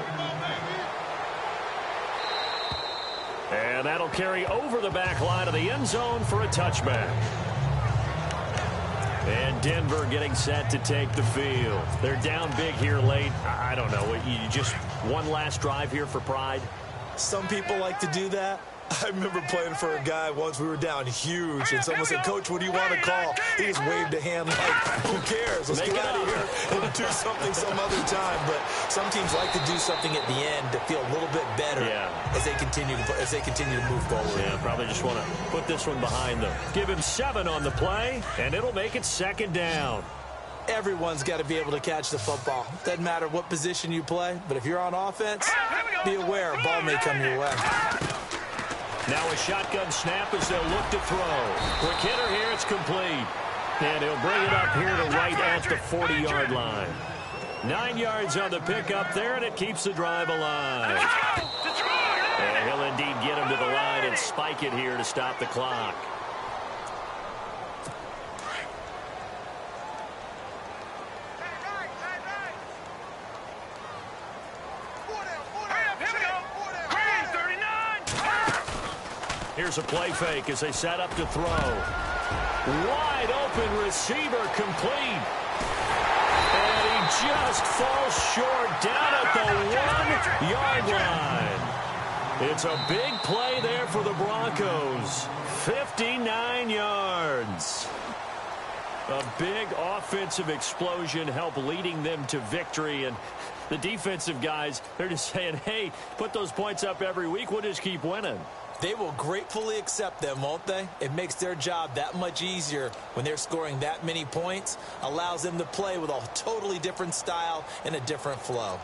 And that'll carry over the back line of the end zone for a touchback. And Denver getting set to take the field. They're down big here late. I don't know. You just one last drive here for pride? Some people like to do that. I remember playing for a guy once. We were down huge, and someone said, "Coach, what do you want to call?" He just waved a hand like, "Who cares? Let's get out of here and do something some other time." But some teams like to do something at the end to feel a little bit better as they continue to move forward. Yeah, probably just want to put this one behind them. Give him 7 on the play, and it'll make it 2nd down. Everyone's got to be able to catch the football. Doesn't matter what position you play, but if you're on offense, be aware a ball may come your way. Now a shotgun snap as they'll look to throw. Quick hitter here, it's complete. And he'll bring it up here to right at the 40-yard line. 9 yards on the pickup there, and it keeps the drive alive. And he'll indeed get him to the line and spike it here to stop the clock. Here's a play fake as they set up to throw. Wide open receiver complete. And he just falls short down at the 1-yard line. It's a big play there for the Broncos. 59 yards. A big offensive explosion helped leading them to victory. And the defensive guys, they're just saying, hey, put those points up every week. We'll just keep winning. They will gratefully accept them, won't they? It makes their job that much easier when they're scoring that many points. Allows them to play with a totally different style and a different flow.